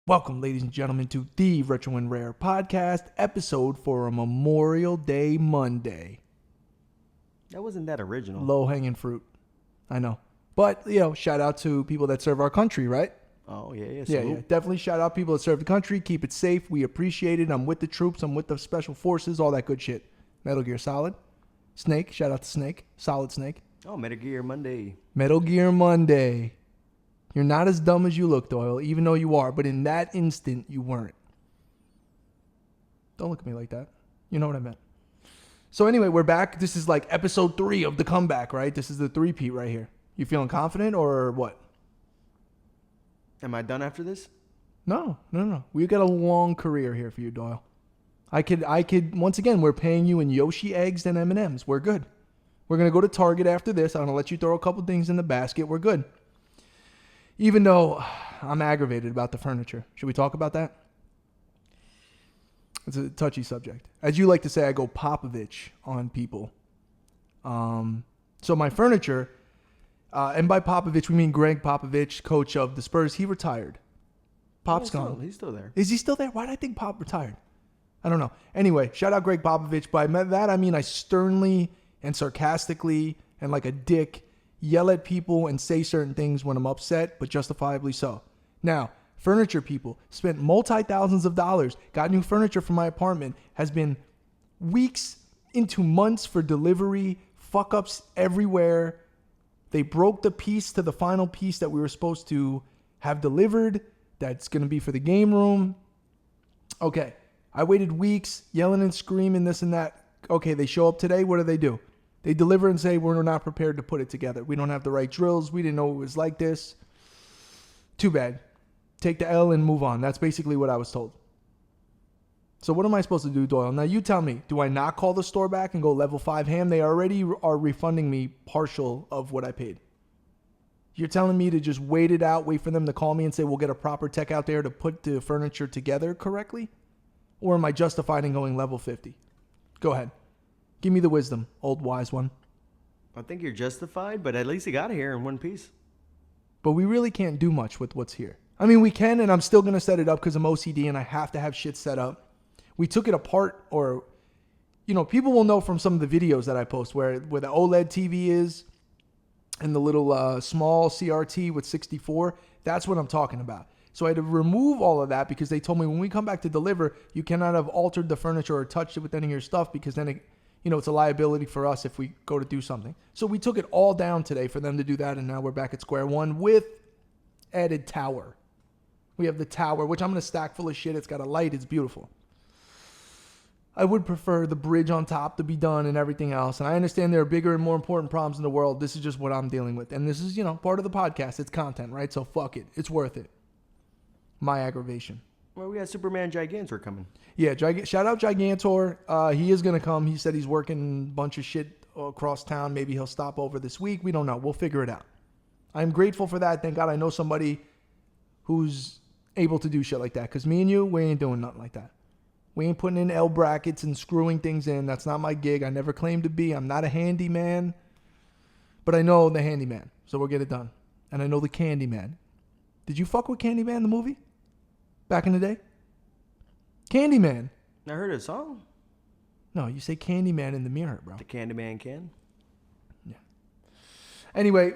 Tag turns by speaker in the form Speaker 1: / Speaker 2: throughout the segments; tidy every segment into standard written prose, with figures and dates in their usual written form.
Speaker 1: Welcome, ladies and gentlemen, to the Retro and Rare podcast episode for a Memorial Day Monday.
Speaker 2: That wasn't that original.
Speaker 1: Low-hanging fruit. I know. But, shout out to people that serve our country, right?
Speaker 2: Oh, yeah.
Speaker 1: Yeah. Definitely shout out people that serve the country. Keep it safe. We appreciate it. I'm with the troops. I'm with the special forces. All that good shit. Metal Gear Solid. Snake. Shout out to Snake. Solid Snake.
Speaker 2: Oh, Metal Gear Monday.
Speaker 1: Metal Gear Monday. You're not as dumb as you look, Doyle, even though you are. But in that instant, you weren't. Don't look at me like that. You know what I meant. So anyway, we're back. This is like episode 3 of the comeback, right? This is the three-peat right here. You feeling confident or what?
Speaker 2: Am I done after this?
Speaker 1: No. We got a long career here for you, Doyle. I could. Once again, we're paying you in Yoshi eggs and M&Ms. We're good. We're going to go to Target after this. I'm going to let you throw a couple things in the basket. We're good. Even though I'm aggravated about the furniture. Should we talk about that? It's a touchy subject. As you like to say, I go Popovich on people. So my furniture, and by Popovich, we mean Greg Popovich, coach of the Spurs. He retired. Pop's gone.
Speaker 2: He's still there.
Speaker 1: Is he still there? Why did I think Pop retired? I don't know. Anyway, shout out Greg Popovich. By that, I mean I sternly and sarcastically and like a dick yell at people and say certain things when I'm upset, but justifiably so. Now, furniture people spent multi-thousands of dollars, got new furniture for my apartment, has been weeks into months for delivery, fuck-ups everywhere. They broke the piece to the final piece that we were supposed to have delivered. That's going to be for the game room. Okay, I waited weeks, yelling and screaming, this and that. Okay, they show up today. What do? They deliver and say, we're not prepared to put it together. We don't have the right drills. We didn't know it was like this. Too bad. Take the L and move on. That's basically what I was told. So what am I supposed to do, Doyle? Now you tell me, do I not call the store back and go level 5 ham? They already are refunding me partial of what I paid. You're telling me to just wait it out, wait for them to call me and say, we'll get a proper tech out there to put the furniture together correctly? Or am I justified in going level 50? Go ahead. Give me the wisdom, old wise one.
Speaker 2: I think you're justified, but at least you got it here in one piece.
Speaker 1: But we really can't do much with what's here. I mean, we can, and I'm still going to set it up because I'm OCD and I have to have shit set up. We took it apart, or, people will know from some of the videos that I post where the OLED TV is and the little small CRT with 64. That's what I'm talking about. So I had to remove all of that because they told me when we come back to deliver, you cannot have altered the furniture or touched it with any of your stuff because then it's a liability for us if we go to do something. So we took it all down today for them to do that, and now we're back at square one with added tower. We have the tower, which I'm going to stack full of shit. It's got a light. It's beautiful. I would prefer the bridge on top to be done and everything else, and I understand there are bigger and more important problems in the world. This is just what I'm dealing with, and this is, part of the podcast. It's content, right? So fuck it. It's worth it. My aggravation.
Speaker 2: Well, we got Superman Gigantor coming.
Speaker 1: Yeah, shout out Gigantor. He is going to come. He said he's working a bunch of shit across town. Maybe he'll stop over this week. We don't know. We'll figure it out. I'm grateful for that. Thank God I know somebody who's able to do shit like that. Because me and you, we ain't doing nothing like that. We ain't putting in L brackets and screwing things in. That's not my gig. I never claimed to be. I'm not a handyman. But I know the handyman. So we'll get it done. And I know the Candyman. Did you fuck with Candyman, the movie? Back in the day? Candyman.
Speaker 2: I heard a song.
Speaker 1: No, you say Candyman in the mirror, bro.
Speaker 2: The Candyman can.
Speaker 1: Yeah. Anyway,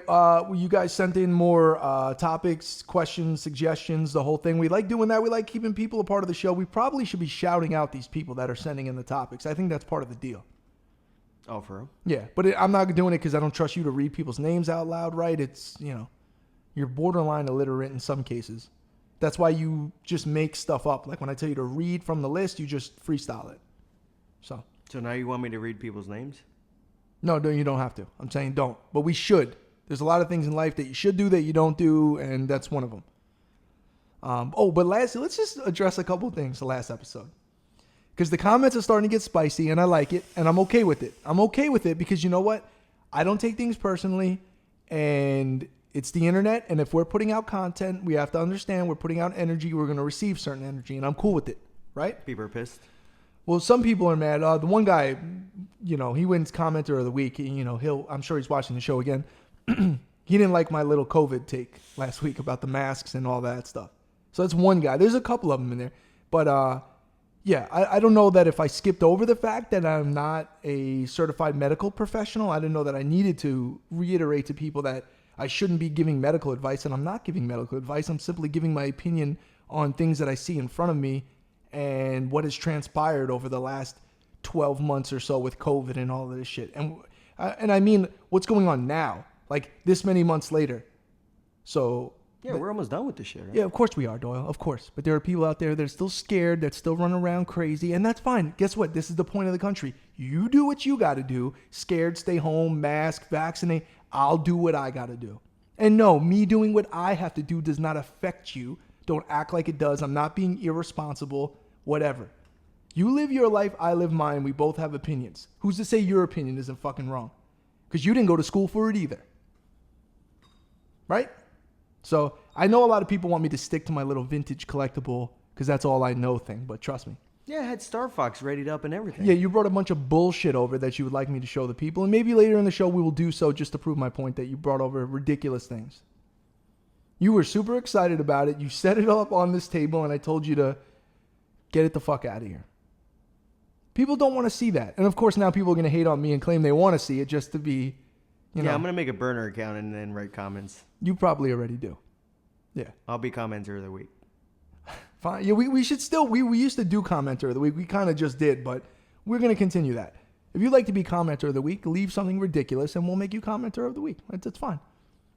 Speaker 1: you guys sent in more topics, questions, suggestions, the whole thing. We like doing that. We like keeping people a part of the show. We probably should be shouting out these people that are sending in the topics. I think that's part of the deal.
Speaker 2: Oh, for real?
Speaker 1: Yeah, but I'm not doing it because I don't trust you to read people's names out loud, right? It's, you're borderline illiterate in some cases. That's why you just make stuff up. Like when I tell you to read from the list, you just freestyle it. So
Speaker 2: now you want me to read people's names?
Speaker 1: No, you don't have to. I'm saying don't. But we should. There's a lot of things in life that you should do that you don't do, and that's one of them. But lastly, let's just address a couple of things the last episode. Because the comments are starting to get spicy, and I like it, and I'm okay with it. I'm okay with it because you know what? I don't take things personally, and it's the internet, and if we're putting out content, we have to understand we're putting out energy. We're going to receive certain energy, and I'm cool with it, right?
Speaker 2: People are pissed.
Speaker 1: Well, some people are mad. The one guy, he wins commenter of the week. I'm sure he's watching the show again. He didn't like my little COVID take last week about the masks and all that stuff. So that's one guy. There's a couple of them in there. But yeah, I don't know that if I skipped over the fact that I'm not a certified medical professional, I didn't know that I needed to reiterate to people that I shouldn't be giving medical advice, and I'm not giving medical advice. I'm simply giving my opinion on things that I see in front of me and what has transpired over the last 12 months or so with COVID and all of this shit. And I mean, what's going on now, like this many months later. So
Speaker 2: Yeah, we're almost done with this shit, right?
Speaker 1: yeah, of course we are, Doyle. Of course. But there are people out there that are still scared, that still run around crazy, and that's fine. Guess what? This is the point of the country. You do what you got to do. Scared, stay home, mask, vaccinate. I'll do what I got to do. And no, me doing what I have to do does not affect you. Don't act like it does. I'm not being irresponsible, whatever. You live your life, I live mine. We both have opinions. Who's to say your opinion isn't fucking wrong? Because you didn't go to school for it either. Right? So I know a lot of people want me to stick to my little vintage collectible because that's all I know thing, but trust me.
Speaker 2: Yeah, I had Star Fox readied up and everything.
Speaker 1: Yeah, you brought a bunch of bullshit over that you would like me to show the people, and maybe later in the show we will do so just to prove my point that you brought over ridiculous things. You were super excited about it. You set it up on this table, and I told you to get it the fuck out of here. People don't want to see that. And of course now people are going to hate on me and claim they want to see it just to be, you know.
Speaker 2: I'm going to make a burner account and then write comments.
Speaker 1: You probably already do. Yeah.
Speaker 2: I'll be commenter of the week.
Speaker 1: Fine. Yeah, we should still, we used to do commenter of the week. We kind of just did, but we're going to continue that. If you'd like to be commenter of the week, leave something ridiculous and we'll make you commenter of the week. It's fine.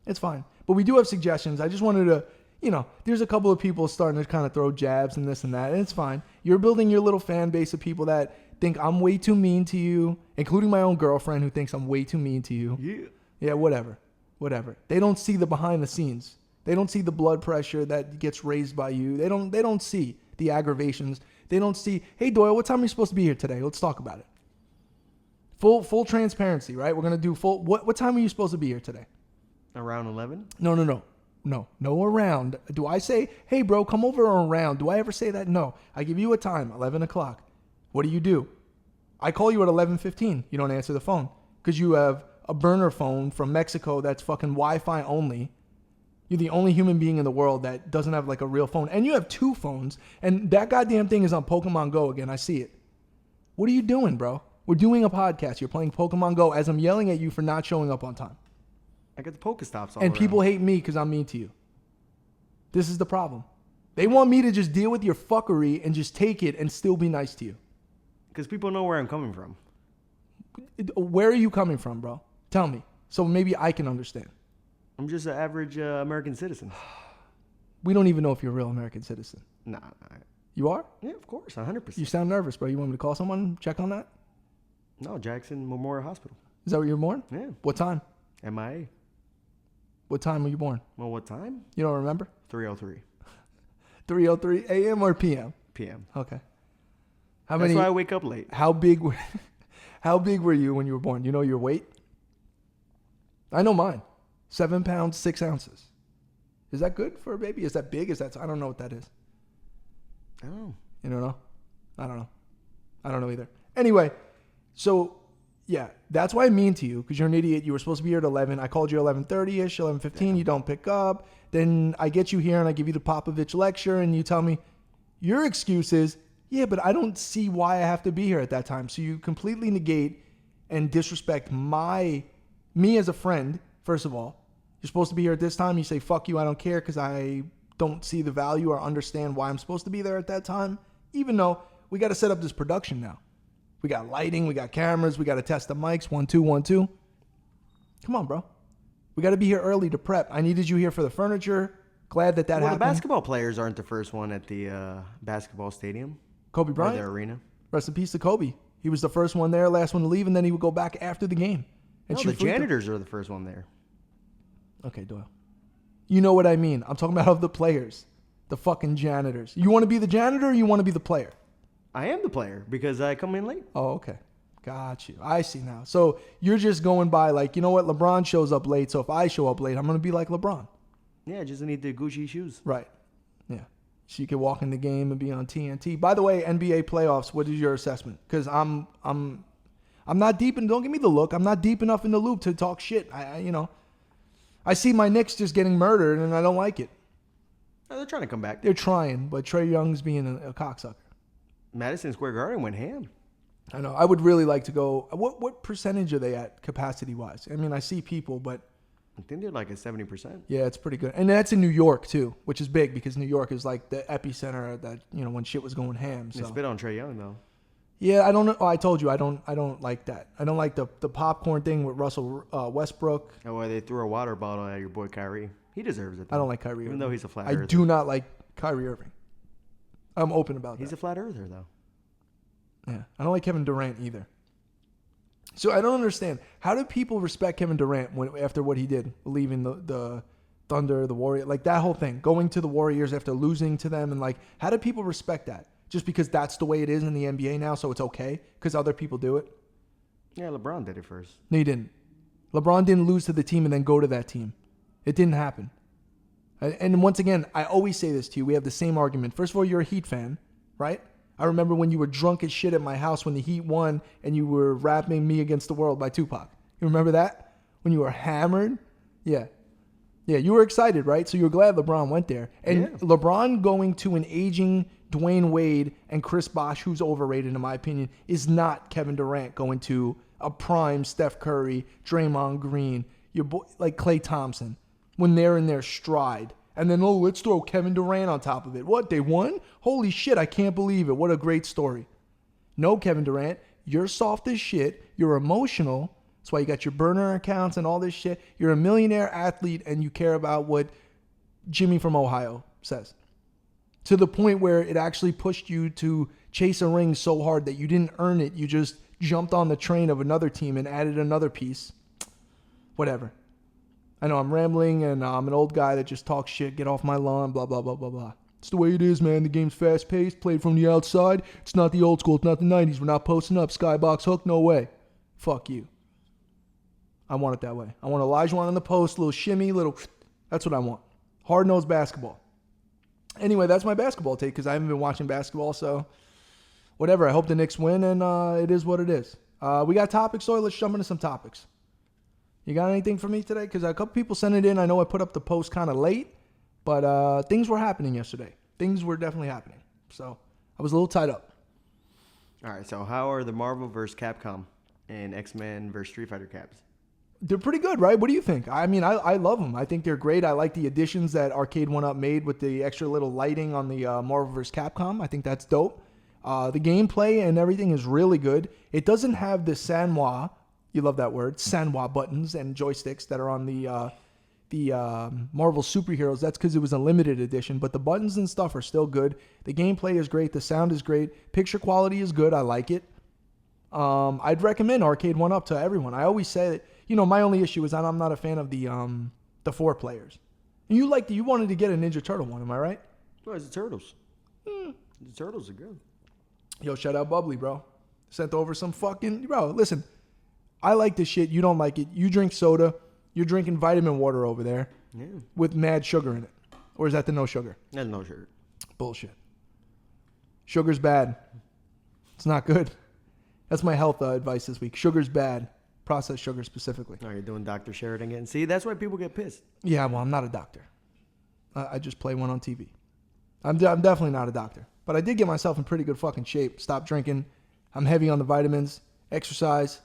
Speaker 1: It's fine. But we do have suggestions. I just wanted to, you know, there's a couple of people starting to kind of throw jabs and this and that, and it's fine. You're building your little fan base of people that think I'm way too mean to you, including my own girlfriend who thinks I'm way too mean to you.
Speaker 2: Yeah.
Speaker 1: Yeah, whatever. They don't see the behind the scenes. They don't see the blood pressure that gets raised by you. They don't see the aggravations. They don't see, hey Doyle, what time are you supposed to be here today? Let's talk about it. Full transparency, right? We're gonna do full. What time are you supposed to be here today?
Speaker 2: Around 11?
Speaker 1: No around. Do I say, hey bro, come over around? Do I ever say that? No. I give you a time, 11 o'clock. What do? I call you at 11:15. You don't answer the phone because you have a burner phone from Mexico that's fucking Wi-Fi only. You're the only human being in the world that doesn't have like a real phone. And you have two phones. And that goddamn thing is on Pokemon Go again. I see it. What are you doing, bro? We're doing a podcast. You're playing Pokemon Go as I'm yelling at you for not showing up on time.
Speaker 2: I got the Pokestops all
Speaker 1: And
Speaker 2: around.
Speaker 1: people hate me because I'm mean to you. This is the problem. They want me to just deal with your fuckery and just take it and still be nice to you.
Speaker 2: Because people know where I'm coming from.
Speaker 1: Where are you coming from, bro? Tell me. So maybe I can understand.
Speaker 2: I'm just an average American citizen.
Speaker 1: We don't even know if you're a real American citizen.
Speaker 2: Nah.
Speaker 1: You are?
Speaker 2: Yeah, of course, 100%.
Speaker 1: You sound nervous, bro. You want me to call someone, check on that?
Speaker 2: No, Jackson Memorial Hospital.
Speaker 1: Is that where you were born?
Speaker 2: Yeah.
Speaker 1: What time?
Speaker 2: MIA.
Speaker 1: What time were you born?
Speaker 2: Well, what time?
Speaker 1: You don't remember?
Speaker 2: 3:03
Speaker 1: 3:03 a.m. or p.m.?
Speaker 2: p.m.
Speaker 1: Okay.
Speaker 2: That's why I wake up late.
Speaker 1: How big were you when you were born? You know your weight? I know mine. 7 pounds, 6 ounces. Is that good for a baby? Is that big? I don't know what that is.
Speaker 2: I don't know.
Speaker 1: You don't know? I don't know. I don't know either. Anyway, so yeah, that's why I'm mean to you, because you're an idiot. You were supposed to be here at 11. I called you 11:30ish, 11:15. You don't pick up. Then I get you here and I give you the Popovich lecture and you tell me your excuse is, yeah, but I don't see why I have to be here at that time. So you completely negate and disrespect me as a friend. First of all, you're supposed to be here at this time. You say, fuck you, I don't care because I don't see the value or understand why I'm supposed to be there at that time. Even though we got to set up this production now. We got lighting, we got cameras, we got to test the mics. 1, 2, 1, 2. Come on, bro. We got to be here early to prep. I needed you here for the furniture. Glad that happened.
Speaker 2: The basketball players aren't the first one at the basketball stadium.
Speaker 1: Kobe Bryant?
Speaker 2: Or the arena.
Speaker 1: Rest in peace to Kobe. He was the first one there, last one to leave, and then he would go back after the game. And
Speaker 2: No, the janitors are the first one there.
Speaker 1: Okay, Doyle. You know what I mean. I'm talking about of the players. The fucking janitors. You want to be the janitor or you want to be the player?
Speaker 2: I am the player because I come in late.
Speaker 1: Oh, okay. Got you. I see now. So you're just going by like, you know what? LeBron shows up late, so if I show up late, I'm going to be like LeBron.
Speaker 2: Yeah, I just need the Gucci shoes.
Speaker 1: Right. Yeah. So you can walk in the game and be on TNT. By the way, NBA playoffs, what is your assessment? Because I'm not deep in, don't give me the look. I'm not deep enough in the loop to talk shit. I see my Knicks just getting murdered and I don't like it.
Speaker 2: Oh, they're trying to come back.
Speaker 1: They're trying, but Trae Young's being a cocksucker.
Speaker 2: Madison Square Garden went ham.
Speaker 1: I know. I would really like to go. What percentage are they at capacity-wise? I mean, I see people, but...
Speaker 2: I think they're like at 70%.
Speaker 1: Yeah, it's pretty good. And that's in New York, too, which is big because New York is like the epicenter that, when shit was going ham. So.
Speaker 2: They spit on Trae Young, though.
Speaker 1: Yeah, I don't know. Oh, I told you, I don't like that. I don't like the popcorn thing with Russell Westbrook.
Speaker 2: Oh, well, they threw a water bottle at your boy Kyrie. He deserves it, though.
Speaker 1: I don't like Kyrie
Speaker 2: Even
Speaker 1: Irving.
Speaker 2: though he's a flat
Speaker 1: I
Speaker 2: earther.
Speaker 1: do not like Kyrie Irving. I'm open about that.
Speaker 2: He's a flat earther, though.
Speaker 1: Yeah, I don't like Kevin Durant either. So I don't understand. How do people respect Kevin Durant after what he did, leaving the Thunder, the Warriors, like that whole thing, going to the Warriors after losing to them, and like, how do people respect that? Just because that's the way it is in the NBA now, so it's okay because other people do it?
Speaker 2: Yeah, LeBron did it first.
Speaker 1: No, he didn't. LeBron didn't lose to the team and then go to that team. It didn't happen. And once again, I always say this to you. We have the same argument. First of all, you're a Heat fan, right? I remember when you were drunk as shit at my house when the Heat won and you were rapping Me Against the World by Tupac. You remember that? When you were hammered? Yeah. Yeah, you were excited, right? So you were glad LeBron went there. And
Speaker 2: Yeah.
Speaker 1: LeBron going to an aging Dwayne Wade and Chris Bosh, who's overrated in my opinion, is not Kevin Durant going to a prime Steph Curry, Draymond Green, your boy, like Klay Thompson, when they're in their stride. And then, let's throw Kevin Durant on top of it. What, they won? Holy shit, I can't believe it. What a great story. No, Kevin Durant, you're soft as shit. You're emotional. That's why you got your burner accounts and all this shit. You're a millionaire athlete and you care about what Jimmy from Ohio says. To the point where it actually pushed you to chase a ring so hard that you didn't earn it. You just jumped on the train of another team and added another piece. Whatever. I know I'm rambling and I'm an old guy that just talks shit, get off my lawn, blah, blah, blah, blah, blah. It's the way it is, man. The game's fast-paced, played from the outside. It's not the old school. It's not the 90s. We're not posting up. Skybox hook, no way. Fuck you. I want it that way. I want Olajuwon on the post, little shimmy, little... That's what I want. Hard-nosed basketball. Anyway, that's my basketball take because I haven't been watching basketball, so whatever. I hope the Knicks win, and it is what it is. We got topics, so let's jump into some topics. You got anything for me today? Because a couple people sent it in. I know I put up the post kind of late, but things were happening yesterday. Things were definitely happening. So I was a little tied up.
Speaker 2: All right, so how are the Marvel vs. Capcom and X-Men vs. Street Fighter caps?
Speaker 1: They're pretty good, right? What do you think? I mean, I love them. I think they're great. I like the additions that Arcade 1-Up made with the extra little lighting on the Marvel vs. Capcom. I think that's dope. The gameplay and everything is really good. It doesn't have the Sanwa, you love that word, Sanwa buttons and joysticks that are on the Marvel superheroes. That's because it was a limited edition. But the buttons and stuff are still good. The gameplay is great. The sound is great. Picture quality is good. I like it. I'd recommend Arcade 1-Up to everyone. I always say that, my only issue is that I'm not a fan of the 4 players. You wanted to get a Ninja Turtle one, am I right?
Speaker 2: Oh, it's the Turtles. The Turtles are good.
Speaker 1: Yo, shout out Bubbly, bro. Sent over some fucking... Bro, listen. I like this shit. You don't like it. You drink soda. You're drinking vitamin water over there.
Speaker 2: Yeah.
Speaker 1: With mad sugar in it. Or is that the no sugar?
Speaker 2: That's no sugar.
Speaker 1: Bullshit. Sugar's bad. It's not good. That's my health advice this week. Sugar's bad. Processed sugar specifically.
Speaker 2: Oh, you're doing Dr. Sheridan again. See, that's why people get pissed.
Speaker 1: Yeah, well, I'm not a doctor. I just play one on TV. I'm definitely not a doctor. But I did get myself in pretty good fucking shape. Stop drinking. I'm heavy on the vitamins. Exercise.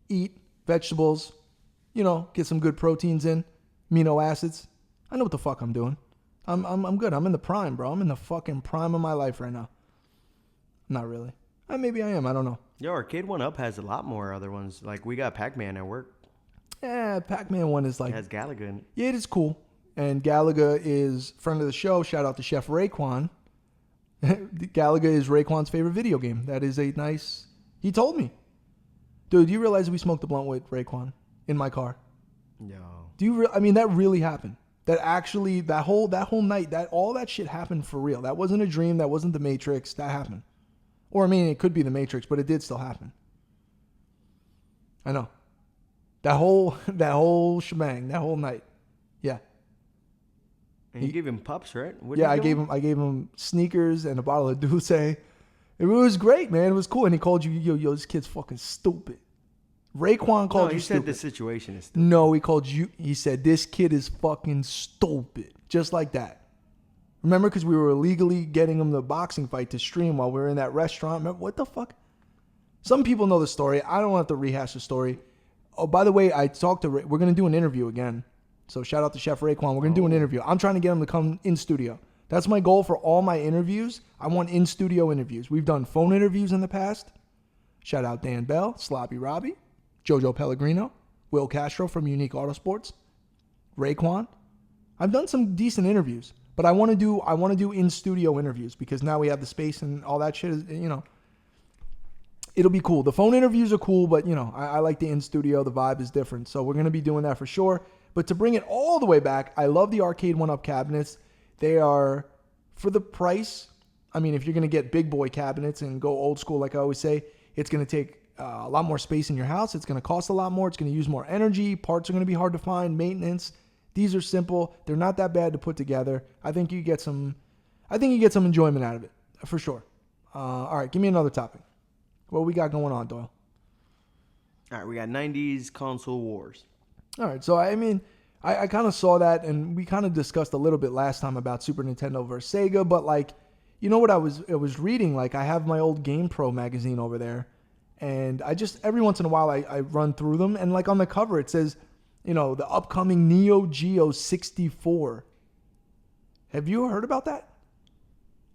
Speaker 1: Eat. Vegetables. Get some good proteins in. Amino acids. I know what the fuck I'm doing. I'm good. I'm in the prime, bro. I'm in the fucking prime of my life right now. Not really. Maybe I am. I don't know.
Speaker 2: Yo, Arcade 1-Up has a lot more other ones. Like, we got Pac-Man at work.
Speaker 1: Yeah, Pac-Man one is like...
Speaker 2: It has Galaga in it.
Speaker 1: Yeah, it is cool. And Galaga is friend of the show. Shout out to Chef Raekwon. Galaga is Raekwon's favorite video game. That is a nice... He told me. Dude, do you realize we smoked a blunt with Raekwon in my car?
Speaker 2: No.
Speaker 1: That really happened. That actually, that whole night, all that shit happened for real. That wasn't a dream. That wasn't the Matrix. That happened. Or, it could be the Matrix, but it did still happen. I know. That whole shebang, that whole night. Yeah.
Speaker 2: And you gave him pups, right?
Speaker 1: I gave him sneakers and a bottle of Douce. It was great, man. It was cool. And he called you, yo, this kid's fucking stupid. Raekwon called you stupid.
Speaker 2: He said the situation is stupid.
Speaker 1: No, he called you, he said, this kid is fucking stupid. Just like that. Remember, because we were illegally getting him the boxing fight to stream while we were in that restaurant. Remember, what the fuck? Some people know the story. I don't have to rehash the story. Oh, by the way, I talked to Ray. We're going to do an interview again. So shout out to Chef Raekwon. We're going to do an interview. I'm trying to get him to come in studio. That's my goal for all my interviews. I want in-studio interviews. We've done phone interviews in the past. Shout out Dan Bell, Sloppy Robbie, Jojo Pellegrino, Will Castro from Unique Autosports, Raekwon. I've done some decent interviews, but I want to do in-studio interviews because now we have the space and all that shit. It'll be cool. The phone interviews are cool, but I like the in-studio. The vibe is different, so we're gonna be doing that for sure. But to bring it all the way back, I love the Arcade 1-Up cabinets. They are, for the price, I mean, if you're going to get big boy cabinets and go old school, like I always say, it's going to take a lot more space in your house. It's going to cost a lot more. It's going to use more energy. Parts are going to be hard to find. Maintenance. These are simple. They're not that bad to put together. I think you get some enjoyment out of it, for sure. All right, give me another topic. What we got going on, Doyle?
Speaker 2: All right, we got 90s console wars.
Speaker 1: All right, so I mean, I kind of saw that, and we kind of discussed a little bit last time about Super Nintendo versus Sega, but like, you know what I was reading? Like, I have my old Game Pro magazine over there, and I just, every once in a while, I run through them, and like on the cover, it says, the upcoming NeoGeo 64. Have you heard about that?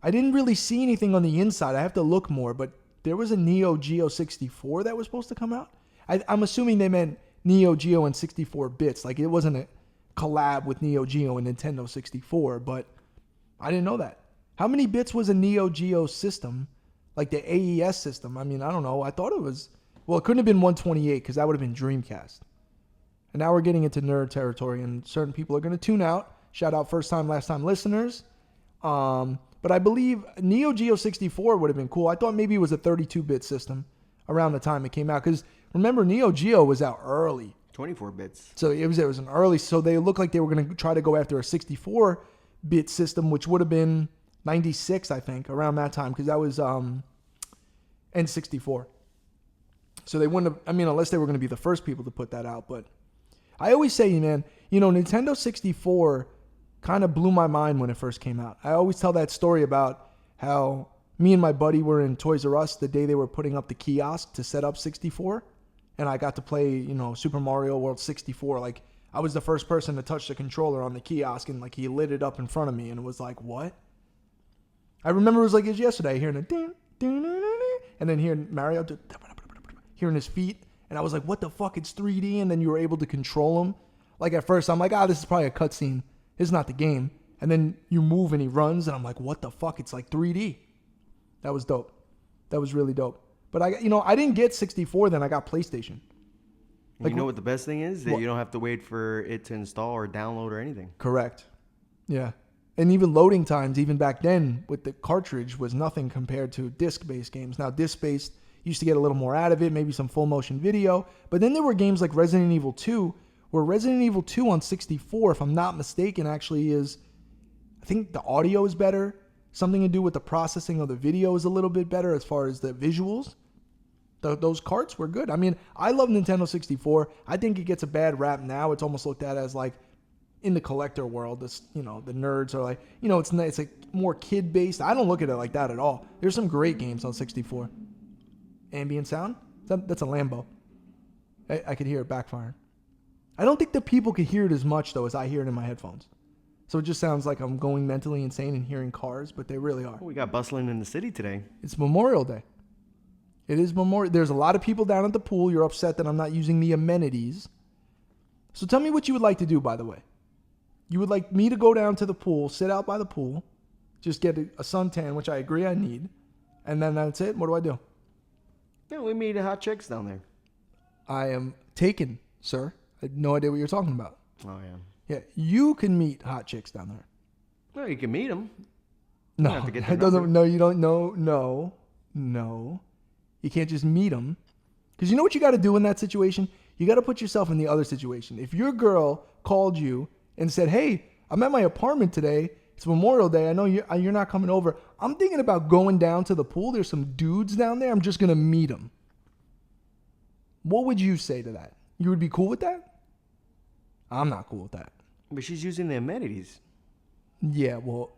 Speaker 1: I didn't really see anything on the inside. I have to look more, but there was a NeoGeo 64 that was supposed to come out. I'm assuming they meant NeoGeo and 64 bits. Like, it wasn't a collab with NeoGeo and Nintendo 64, but I didn't know that. How many bits was a NeoGeo system? Like the AES system? I mean, I don't know. I thought it was, well, it couldn't have been 128 because that would have been Dreamcast. And now we're getting into nerd territory, and certain people are going to tune out. Shout out first time, last time listeners. But I believe NeoGeo 64 would have been cool. I thought maybe it was a 32-bit system around the time it came out, because remember, NeoGeo was out early.
Speaker 2: 24 bits.
Speaker 1: So it was an early, so they looked like they were going to try to go after a 64-bit system, which would have been 96, I think, around that time, because that was N64. So they wouldn't have, I mean, unless they were going to be the first people to put that out. But I always say, man, Nintendo 64 kind of blew my mind when it first came out. I always tell that story about how me and my buddy were in Toys R Us the day they were putting up the kiosk to set up 64. And I got to play, Super Mario World 64. Like, I was the first person to touch the controller on the kiosk, and like he lit it up in front of me, and it was like, what? I remember it was like it was yesterday, hearing a ding, ding, ding, ding, ding, and then hearing Mario hearing his feet, and I was like, what the fuck? It's 3D, and then you were able to control him. Like, at first, I'm like, this is probably a cutscene. This is not the game. And then you move and he runs, and I'm like, what the fuck? It's like 3D. That was dope. That was really dope. But I didn't get 64 then. I got PlayStation.
Speaker 2: Like, you know what the best thing is? That
Speaker 1: what?
Speaker 2: You don't have to wait for it to install or download or anything.
Speaker 1: Correct. Yeah. And even loading times, even back then, with the cartridge, was nothing compared to disc-based games. Now, disc-based, you used to get a little more out of it, maybe some full-motion video. But then there were games like Resident Evil 2, where Resident Evil 2 on 64, if I'm not mistaken, actually is, I think the audio is better. Something to do with the processing of the video is a little bit better as far as the visuals. Those carts were good. I mean, I love Nintendo 64. I think it gets a bad rap now. It's almost looked at as like, in the collector world, this, the nerds are like, it's like more kid-based. I don't look at it like that at all. There's some great games on 64. Ambient sound? That's a Lambo. I could hear it backfiring. I don't think the people could hear it as much, though, as I hear it in my headphones. So it just sounds like I'm going mentally insane and hearing cars, but they really are.
Speaker 2: We got bustling in the city today.
Speaker 1: It's Memorial Day. It is Memorial. There's a lot of people down at the pool. You're upset that I'm not using the amenities. So tell me what you would like to do, by the way. You would like me to go down to the pool, sit out by the pool, just get a suntan, which I agree I need, and then that's it? What do I do?
Speaker 2: Yeah, we meet hot chicks down there.
Speaker 1: I am taken, sir. I have no idea what you're talking about.
Speaker 2: Oh, yeah.
Speaker 1: Yeah, you can meet hot chicks down there.
Speaker 2: Well, you can meet them.
Speaker 1: No, it doesn't. No, you don't. No. You can't just meet them. Because you know what you got to do in that situation? You got to put yourself in the other situation. If your girl called you and said, hey, I'm at my apartment today. It's Memorial Day. I know you're not coming over. I'm thinking about going down to the pool. There's some dudes down there. I'm just going to meet them. What would you say to that? You would be cool with that? I'm not cool with that.
Speaker 2: But she's using the amenities.
Speaker 1: Yeah, well,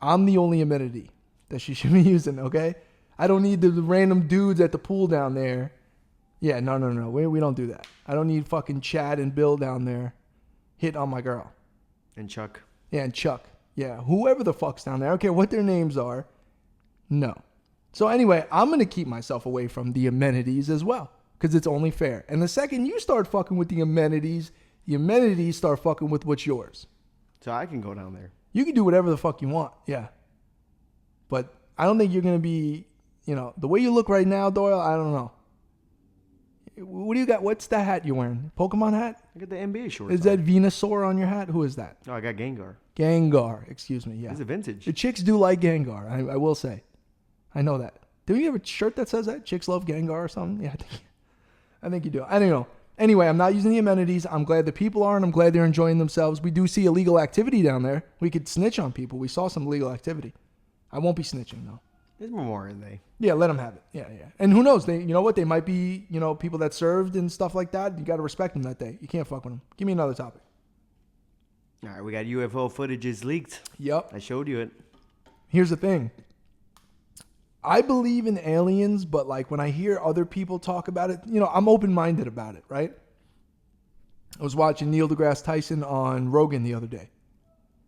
Speaker 1: I'm the only amenity that she should be using, okay? I don't need the random dudes at the pool down there. Yeah, no. We don't do that. I don't need fucking Chad and Bill down there hitting on my girl.
Speaker 2: And Chuck.
Speaker 1: Yeah, and Chuck. Yeah, whoever the fuck's down there. I don't care what their names are. No. So anyway, I'm going to keep myself away from the amenities as well because it's only fair. And the second you start fucking with the amenities start fucking with what's yours.
Speaker 2: So I can go down there.
Speaker 1: You can do whatever the fuck you want. Yeah. But I don't think you're going to be, the way you look right now, Doyle, I don't know. What do you got? What's that hat you're wearing? Pokemon hat?
Speaker 2: I got the NBA shorts.
Speaker 1: Is that Venusaur on your hat? Who is that?
Speaker 2: Oh, I got Gengar.
Speaker 1: Gengar. Excuse me. Yeah.
Speaker 2: It's a vintage.
Speaker 1: The chicks do like Gengar. I will say. I know that. Do you have a shirt that says that? Chicks love Gengar or something? Yeah, I think you do. I don't know. Anyway, I'm not using the amenities. I'm glad the people are, and I'm glad they're enjoying themselves. We do see illegal activity down there. We could snitch on people. We saw some illegal activity. I won't be snitching, though.
Speaker 2: It's Memorial Day.
Speaker 1: Yeah, let them have it. Yeah. And who knows? They, you know what? They might be, people that served and stuff like that. You got to respect them that day. You can't fuck with them. Give me another topic.
Speaker 2: All right, we got UFO footage is leaked.
Speaker 1: Yep.
Speaker 2: I showed you it.
Speaker 1: Here's the thing. I believe in aliens, but like when I hear other people talk about it, I'm open-minded about it, right? I was watching Neil deGrasse Tyson on Rogan the other day.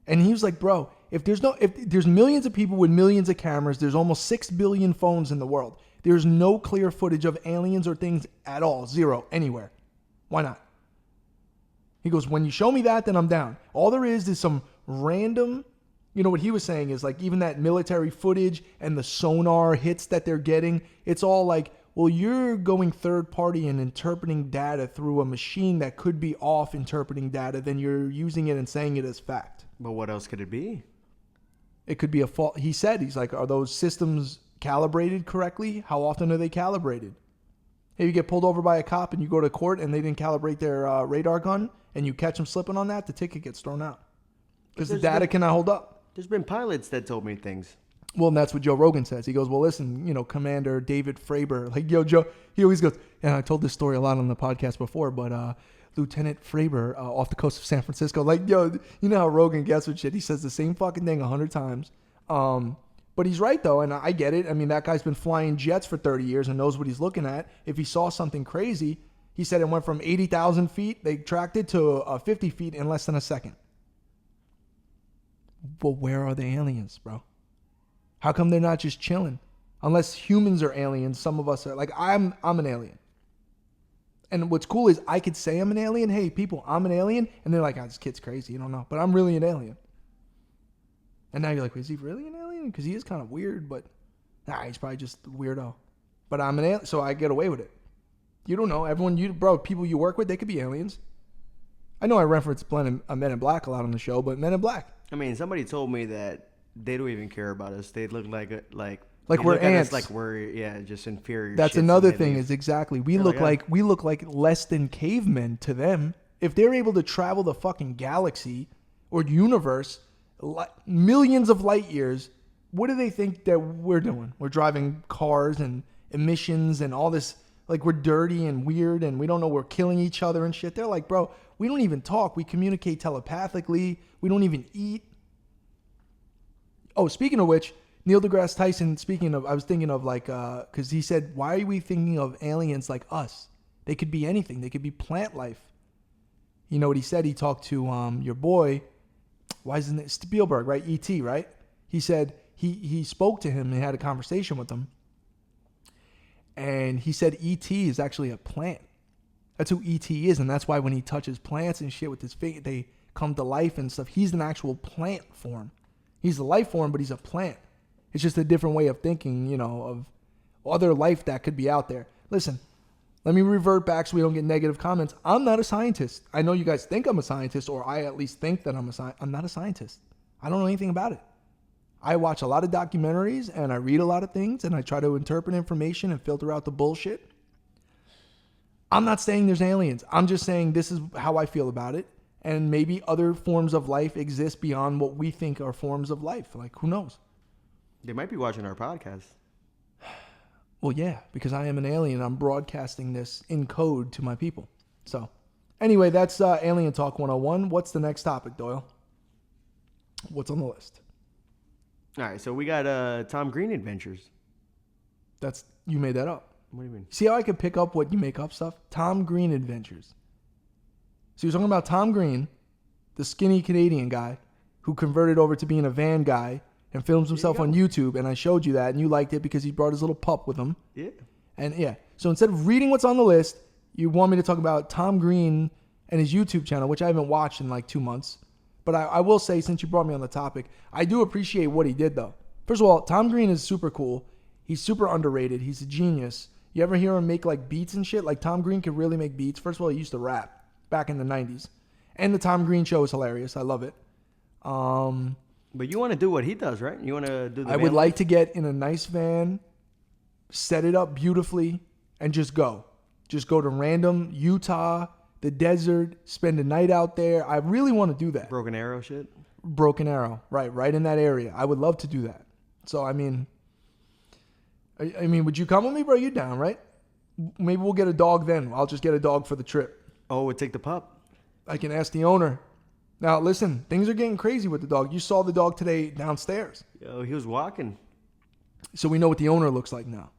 Speaker 1: And he was like, bro, if there's millions of people with millions of cameras, there's almost 6 billion phones in the world. There's no clear footage of aliens or things at all. Zero, anywhere. Why not? He goes, when you show me that, then I'm down. All there is some random, what he was saying is like even that military footage and the sonar hits that they're getting, it's all like, well, you're going third party and interpreting data through a machine that could be off interpreting data, then you're using it and saying it as fact.
Speaker 2: But what else could it be?
Speaker 1: It could be a fault. He said, he's like, are those systems calibrated correctly? How often are they calibrated? Hey, you get pulled over by a cop and you go to court and they didn't calibrate their radar gun and you catch them slipping on that, the ticket gets thrown out. Because the data cannot hold up.
Speaker 2: There's been pilots that told me things.
Speaker 1: Well, and that's what Joe Rogan says. He goes, well, listen, Commander David Fravor, like, yo, Joe, he always goes, and I told this story a lot on the podcast before, but Lieutenant Fravor off the coast of San Francisco, like, yo, you know how Rogan gets with shit. He says the same fucking thing 100 times. But he's right, though, and I get it. I mean, that guy's been flying jets for 30 years and knows what he's looking at. If he saw something crazy, he said it went from 80,000 feet, they tracked it to 50 feet in less than a second. But where are the aliens, bro? How come they're not just chilling? Unless humans are aliens, some of us are. Like, I'm an alien. And what's cool is I could say I'm an alien. Hey, people, I'm an alien. And they're like, oh, this kid's crazy. You don't know. But I'm really an alien. And now you're like, is he really an alien? Because he is kind of weird, but he's probably just a weirdo. But I'm an alien, so I get away with it. You don't know. People you work with, they could be aliens. I know I reference Men in Black a lot on the show, but Men in Black.
Speaker 2: I mean, somebody told me that they don't even care about us. They look like
Speaker 1: we're ants.
Speaker 2: Like we're just inferior.
Speaker 1: That's another thing. Is exactly we look like less than cavemen to them. If they're able to travel the fucking galaxy or universe, millions of light years, what do they think that we're doing? We're driving cars and emissions and all this. Like we're dirty and weird and we don't know we're killing each other and shit. They're like, bro, we don't even talk. We communicate telepathically. We don't even eat. Oh, speaking of which, Neil deGrasse Tyson, I was thinking of like, because he said, why are we thinking of aliens like us? They could be anything. They could be plant life. You know what he said? He talked to your boy, why isn't it Spielberg, right? E.T., right? He said he spoke to him and had a conversation with him. And he said E.T. is actually a plant. That's who E.T. is. And that's why when he touches plants and shit with his finger, they come to life and stuff. He's an actual plant form. He's a life form, but he's a plant. It's just a different way of thinking, of other life that could be out there. Listen, let me revert back so we don't get negative comments. I'm not a scientist. I know you guys think I'm a scientist, or I at least think that I'm a scientist. I'm not a scientist. I don't know anything about it. I watch a lot of documentaries, and I read a lot of things, and I try to interpret information and filter out the bullshit. I'm not saying there's aliens. I'm just saying this is how I feel about it. And maybe other forms of life exist beyond what we think are forms of life. Like, who knows?
Speaker 2: They might be watching our podcast.
Speaker 1: Well, yeah, because I am an alien. I'm broadcasting this in code to my people. So, anyway, that's Alien Talk 101. What's the next topic, Doyle? What's on the list?
Speaker 2: All right, so we got Tom Green Adventures.
Speaker 1: You made that up.
Speaker 2: What do you mean?
Speaker 1: See how I could pick up what you make up stuff? Tom Green Adventures. So you're talking about Tom Green, the skinny Canadian guy who converted over to being a van guy and films himself on YouTube, and I showed you that, and you liked it because he brought his little pup with him.
Speaker 2: Yeah.
Speaker 1: And yeah, so instead of reading what's on the list, you want me to talk about Tom Green and his YouTube channel, which I haven't watched in like 2 months. But I will say, since you brought me on the topic, I do appreciate what he did, though. First of all, Tom Green is super cool. He's super underrated. He's a genius. You ever hear him make like beats and shit? Like Tom Green could really make beats. First of all, he used to rap back in the 90s. And the Tom Green show is hilarious. I love it.
Speaker 2: But you want to do what he does, right? You want to do the
Speaker 1: I would like to get in a nice van, set it up beautifully, and just go. Just go to random Utah, the desert, spend a night out there. I really want to do that.
Speaker 2: Broken Arrow shit?
Speaker 1: Broken Arrow, right in that area. I would love to do that. So, I mean, would you come with me, bro? You down, right? Maybe we'll get a dog then. I'll just get a dog for the trip.
Speaker 2: Oh, we'll take the pup.
Speaker 1: I can ask the owner. Now, listen, things are getting crazy with the dog. You saw the dog today downstairs.
Speaker 2: Yo, he was walking.
Speaker 1: So we know what the owner looks like now,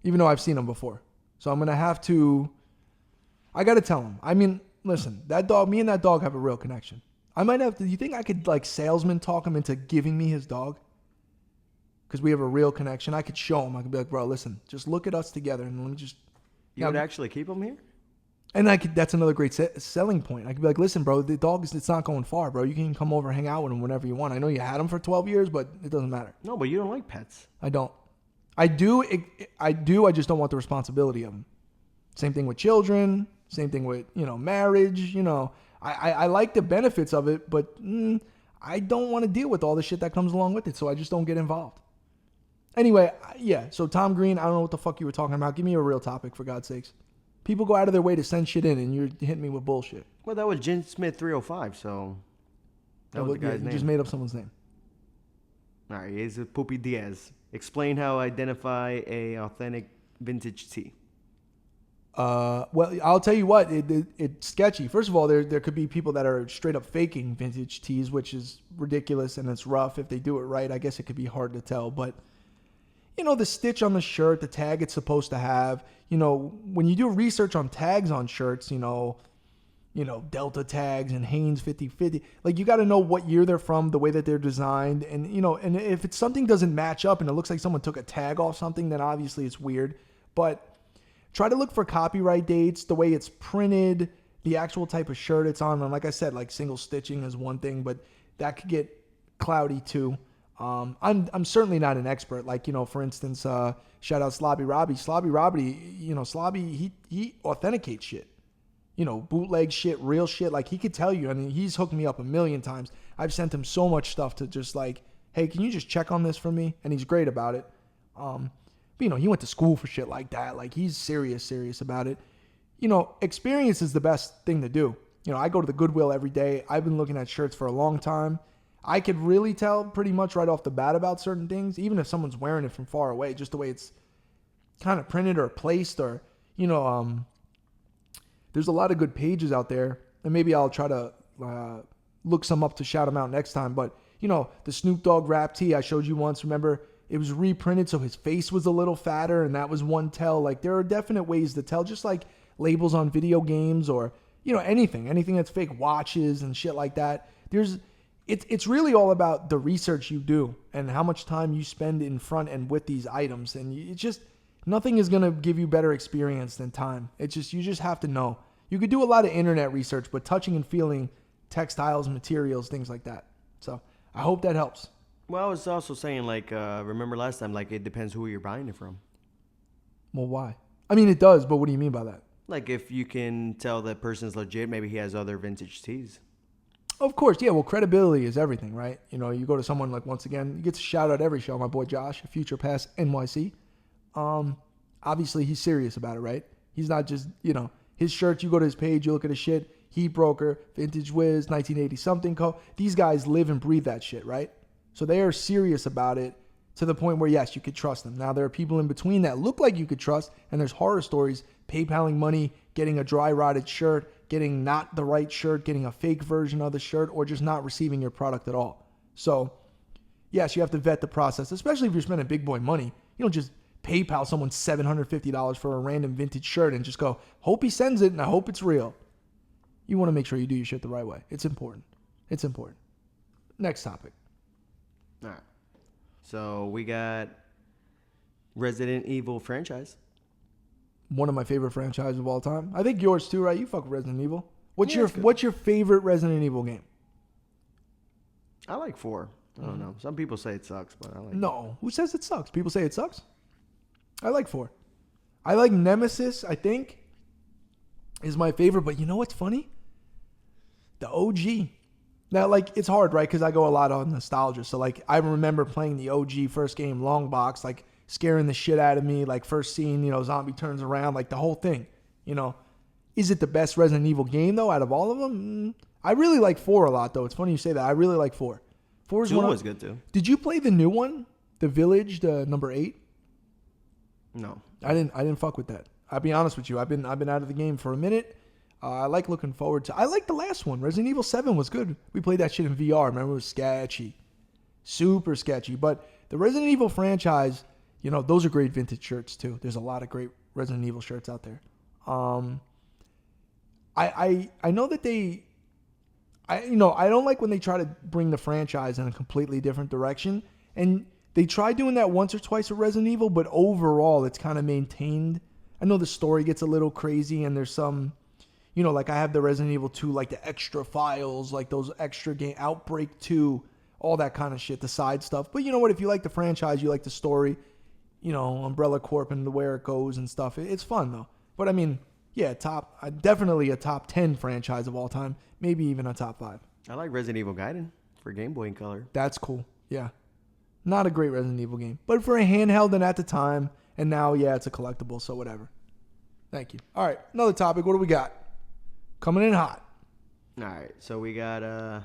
Speaker 1: even though I've seen him before. So I'm going to have to, I got to tell him. I mean, listen, that dog, me and that dog have a real connection. I might have to, do you think I could like salesman talk him into giving me his dog? Because we have a real connection. I could show him. I could be like, bro, listen, just look at us together and let me just.
Speaker 2: You would actually keep him here?
Speaker 1: And that's another great selling point. I could be like, listen, bro, the dog it's not going far, bro. You can come over, hang out with him whenever you want. I know you had him for 12 years, but it doesn't matter.
Speaker 2: No, but you don't like pets.
Speaker 1: I don't. I do. I just don't want the responsibility of them. Same thing with children. Same thing with, marriage. I like the benefits of it, but I don't want to deal with all the shit that comes along with it. So I just don't get involved. Anyway, yeah. So Tom Green, I don't know what the fuck you were talking about. Give me a real topic, for God's sakes. People go out of their way to send shit in, and you're hitting me with bullshit.
Speaker 2: Well, that was Jen Smith 305, so that was the guy's name.
Speaker 1: You just made up someone's name.
Speaker 2: All right, here's Poopy Diaz. Explain how identify a authentic vintage tee.
Speaker 1: Well, I'll tell you what, it's sketchy. First of all, there could be people that are straight up faking vintage tees, which is ridiculous, and it's rough. If they do it right, I guess it could be hard to tell. But, the stitch on the shirt, the tag it's supposed to have, when you do research on tags on shirts, Delta tags and Hanes 50/50, like you got to know what year they're from, the way that they're designed. And, and if it's something doesn't match up and it looks like someone took a tag off something, then obviously it's weird. But try to look for copyright dates, the way it's printed, the actual type of shirt it's on. And like I said, like single stitching is one thing, but that could get cloudy too. I'm certainly not an expert. Like, for instance, shout out Slobby Robbie. Slobby Robbie, Slobby, he authenticates shit. Bootleg shit, real shit. Like he could tell you. I mean, he's hooked me up a million times. I've sent him so much stuff to just like, hey, can you just check on this for me? And he's great about it. But, he went to school for shit like that. Like he's serious about it. Experience is the best thing to do. I go to the Goodwill every day. I've been looking at shirts for a long time. I could really tell pretty much right off the bat about certain things, even if someone's wearing it from far away, just the way it's kind of printed or placed or, there's a lot of good pages out there, and maybe I'll try to look some up to shout them out next time. But, the Snoop Dogg rap tee I showed you once, remember, it was reprinted so his face was a little fatter, and that was one tell. Like, there are definite ways to tell, just like labels on video games or, anything that's fake watches and shit like that. It's really all about the research you do and how much time you spend in front and with these items. And it's just, nothing is going to give you better experience than time. You just have to know. You could do a lot of internet research, but touching and feeling textiles, materials, things like that. So I hope that helps.
Speaker 2: Well, I was also saying, like, remember last time, like, it depends who you're buying it from.
Speaker 1: Well, why? I mean, it does, but what do you mean by that?
Speaker 2: Like, if you can tell that person's legit, maybe he has other vintage tees.
Speaker 1: Of course, yeah. Well, credibility is everything, right? You go to someone like, once again, you get to shout out every show. My boy Josh, Future Pass NYC. Obviously, he's serious about it, right? He's not just, his shirts. You go to his page, you look at his shit. Heat Broker, Vintage Wiz, 1980 something co. These guys live and breathe that shit, right? So they are serious about it to the point where, yes, you could trust them. Now, there are people in between that look like you could trust, and there's horror stories, PayPaling money, getting a dry rotted shirt, getting not the right shirt, getting a fake version of the shirt, or just not receiving your product at all. So, yes, you have to vet the process, especially if you're spending big boy money. You don't just PayPal someone $750 for a random vintage shirt and just go, hope he sends it and I hope it's real. You want to make sure you do your shit the right way. It's important. It's important. Next topic.
Speaker 2: All right. So we got Resident Evil franchise.
Speaker 1: One of my favorite franchises of all time. I think yours too, right? You fuck with Resident Evil. What's
Speaker 2: Yeah, it's good.
Speaker 1: your favorite Resident Evil game?
Speaker 2: I like 4. I don't know. Some people say it sucks, but I like it.
Speaker 1: No. Who says it sucks? People say it sucks? I like 4. I like Nemesis, I think, is my favorite. But you know what's funny? The OG. Now, like, it's hard, right? Because I go a lot on nostalgia. So, like, I remember playing the OG first game, long box, like, scaring the shit out of me. Like, first scene, you know, zombie turns around, like, the whole thing, you know. Is it the best Resident Evil game, though, out of all of them? I really like 4 a lot, though. It's funny you say that. I really like 4. 4 is
Speaker 2: 2
Speaker 1: one
Speaker 2: was good, too.
Speaker 1: Did you play the new one? The Village, the number 8?
Speaker 2: No.
Speaker 1: I didn't fuck with that. I'll be honest with you. I've been out of the game for a minute. I like looking forward to. I like the last one. Resident Evil 7 was good. We played that shit in VR. Remember, it was sketchy, super sketchy. But the Resident Evil franchise, you know, those are great vintage shirts too. There's a lot of great Resident Evil shirts out there. I know that I don't like when they try to bring the franchise in a completely different direction. And they try doing that once or twice with Resident Evil, but overall it's kind of maintained. I know the story gets a little crazy and there's some, you know, like I have the Resident Evil 2, like the extra files, like those extra game, Outbreak 2, all that kind of shit, the side stuff. But you know what? If you like the franchise, you like the story, you know, Umbrella Corp and where it goes and stuff. It's fun though. But I mean, yeah, definitely a top 10 franchise of all time, maybe even a top 5.
Speaker 2: I like Resident Evil Gaiden for Game Boy in color.
Speaker 1: That's cool. Yeah. Not a great Resident Evil game, but for a handheld and at the time, and now, yeah, it's a collectible, so whatever. Thank you. All right, another topic. What do we got? Coming in hot.
Speaker 2: All right, so we got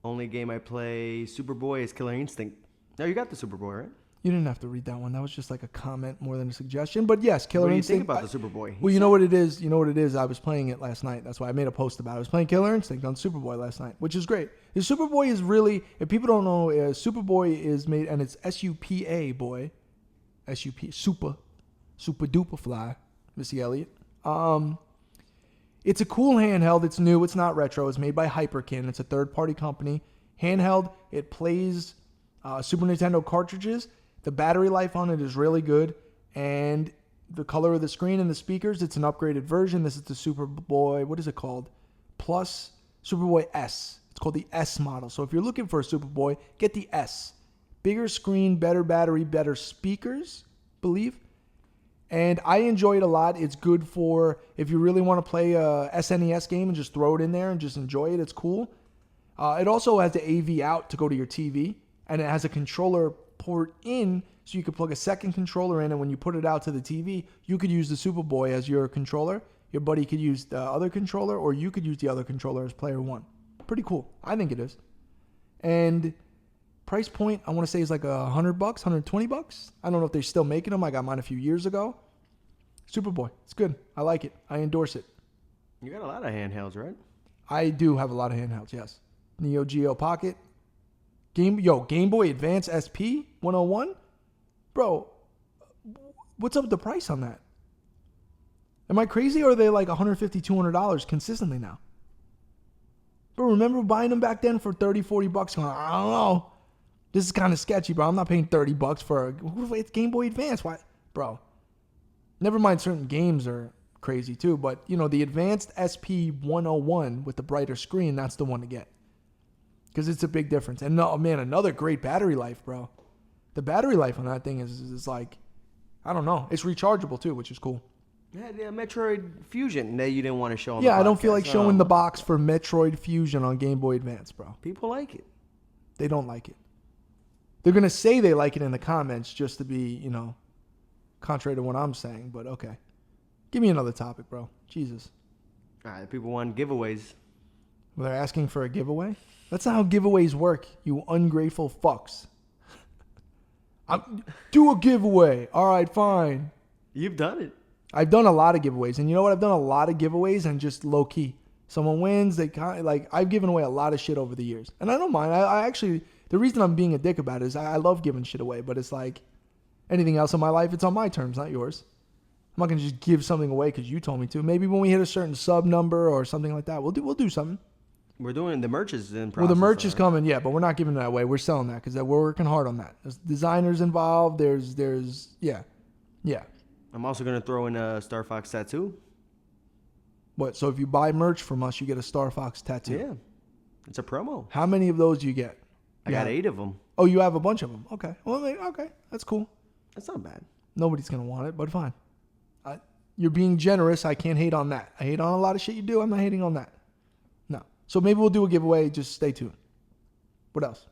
Speaker 2: only game I play Superboy is Killer Instinct. No, you got the Superboy, right?
Speaker 1: You didn't have to read that one. That was just like a comment more than a suggestion. But yes, Killer
Speaker 2: What do you
Speaker 1: Instinct.
Speaker 2: think about the Superboy?
Speaker 1: Well, you know what it is. You know what it is. I was playing it last night. That's why I made a post about it. I was playing Killer Instinct on Superboy last night, which is great. The Superboy is really, if people don't know, Superboy is made, and it's SUPA boy, super duper fly, Missy Elliott. It's a cool handheld. It's new. It's not retro. It's made by Hyperkin. It's a third-party company. Handheld. It plays Super Nintendo cartridges. The battery life on it is really good. And the color of the screen and the speakers, it's an upgraded version. This is the Superboy, what is it called? Plus Superboy S. It's called the S model. So if you're looking for a Superboy, get the S. Bigger screen, better battery, better speakers, believe. And I enjoy it a lot. It's good for if you really want to play a SNES game and just throw it in there and just enjoy it. It's cool. It also has the AV out to go to your TV. And it has a controller port in, so you could plug a second controller in, and when you put it out to the TV, you could use the Superboy as your controller. Your buddy could use the other controller, or you could use the other controller as player one. Pretty cool. I think it is. And price point, I want to say is like $100, $120. I don't know if they're still making them. I got mine a few years ago. Superboy. It's good. I like it. I endorse it.
Speaker 2: You got a lot of handhelds, right?
Speaker 1: I do have a lot of handhelds, yes. NeoGeo Pocket. Game Boy Advance SP 101? Bro, what's up with the price on that? Am I crazy, or are they like $150, $200 consistently now? Bro, remember buying them back then for $30, $40 going, I don't know. This is kind of sketchy, bro. I'm not paying $30 for it's Game Boy Advance. Why? Bro. Never mind, certain games are crazy too, but you know, the Advanced SP 101 with the brighter screen, that's the one to get. Because it's a big difference. And no, man, another great battery life, bro. The battery life on that thing is like, I don't know. It's rechargeable too, which is cool.
Speaker 2: Yeah, Metroid Fusion that you didn't want to show on
Speaker 1: Yeah,
Speaker 2: the
Speaker 1: I don't feel
Speaker 2: podcast.
Speaker 1: like showing the box for Metroid Fusion on Game Boy Advance, bro.
Speaker 2: People like it.
Speaker 1: They don't like it. They're going to say they like it in the comments just to be, you know, contrary to what I'm saying, but okay. Give me another topic, bro. Jesus.
Speaker 2: All right, people want giveaways.
Speaker 1: Well, they're asking for a giveaway? That's not how giveaways work, you ungrateful fucks. Do a giveaway. All right, fine.
Speaker 2: You've done it.
Speaker 1: I've done a lot of giveaways. And you know what? I've done a lot of giveaways and just low key. Someone wins. I've given away a lot of shit over the years. And I don't mind. I actually, The reason I'm being a dick about it is I love giving shit away, but it's like anything else in my life, it's on my terms, not yours. I'm not going to just give something away because you told me to. Maybe when we hit a certain sub number or something like that, we'll do something.
Speaker 2: We're doing the merch is in process.
Speaker 1: Well, the merch is coming, yeah, but we're not giving that away. We're selling that because we're working hard on that. There's designers involved. Yeah.
Speaker 2: I'm also going to throw in a Star Fox tattoo.
Speaker 1: What? So if you buy merch from us, you get a Star Fox tattoo.
Speaker 2: Yeah. It's a promo.
Speaker 1: How many of those do you get?
Speaker 2: I got 8 of them.
Speaker 1: Oh, you have a bunch of them. Okay. Well, okay. That's cool.
Speaker 2: That's not bad.
Speaker 1: Nobody's going to want it, but fine. You're being generous. I can't hate on that. I hate on a lot of shit you do. I'm not hating on that. No. So maybe we'll do a giveaway. Just stay tuned. What else?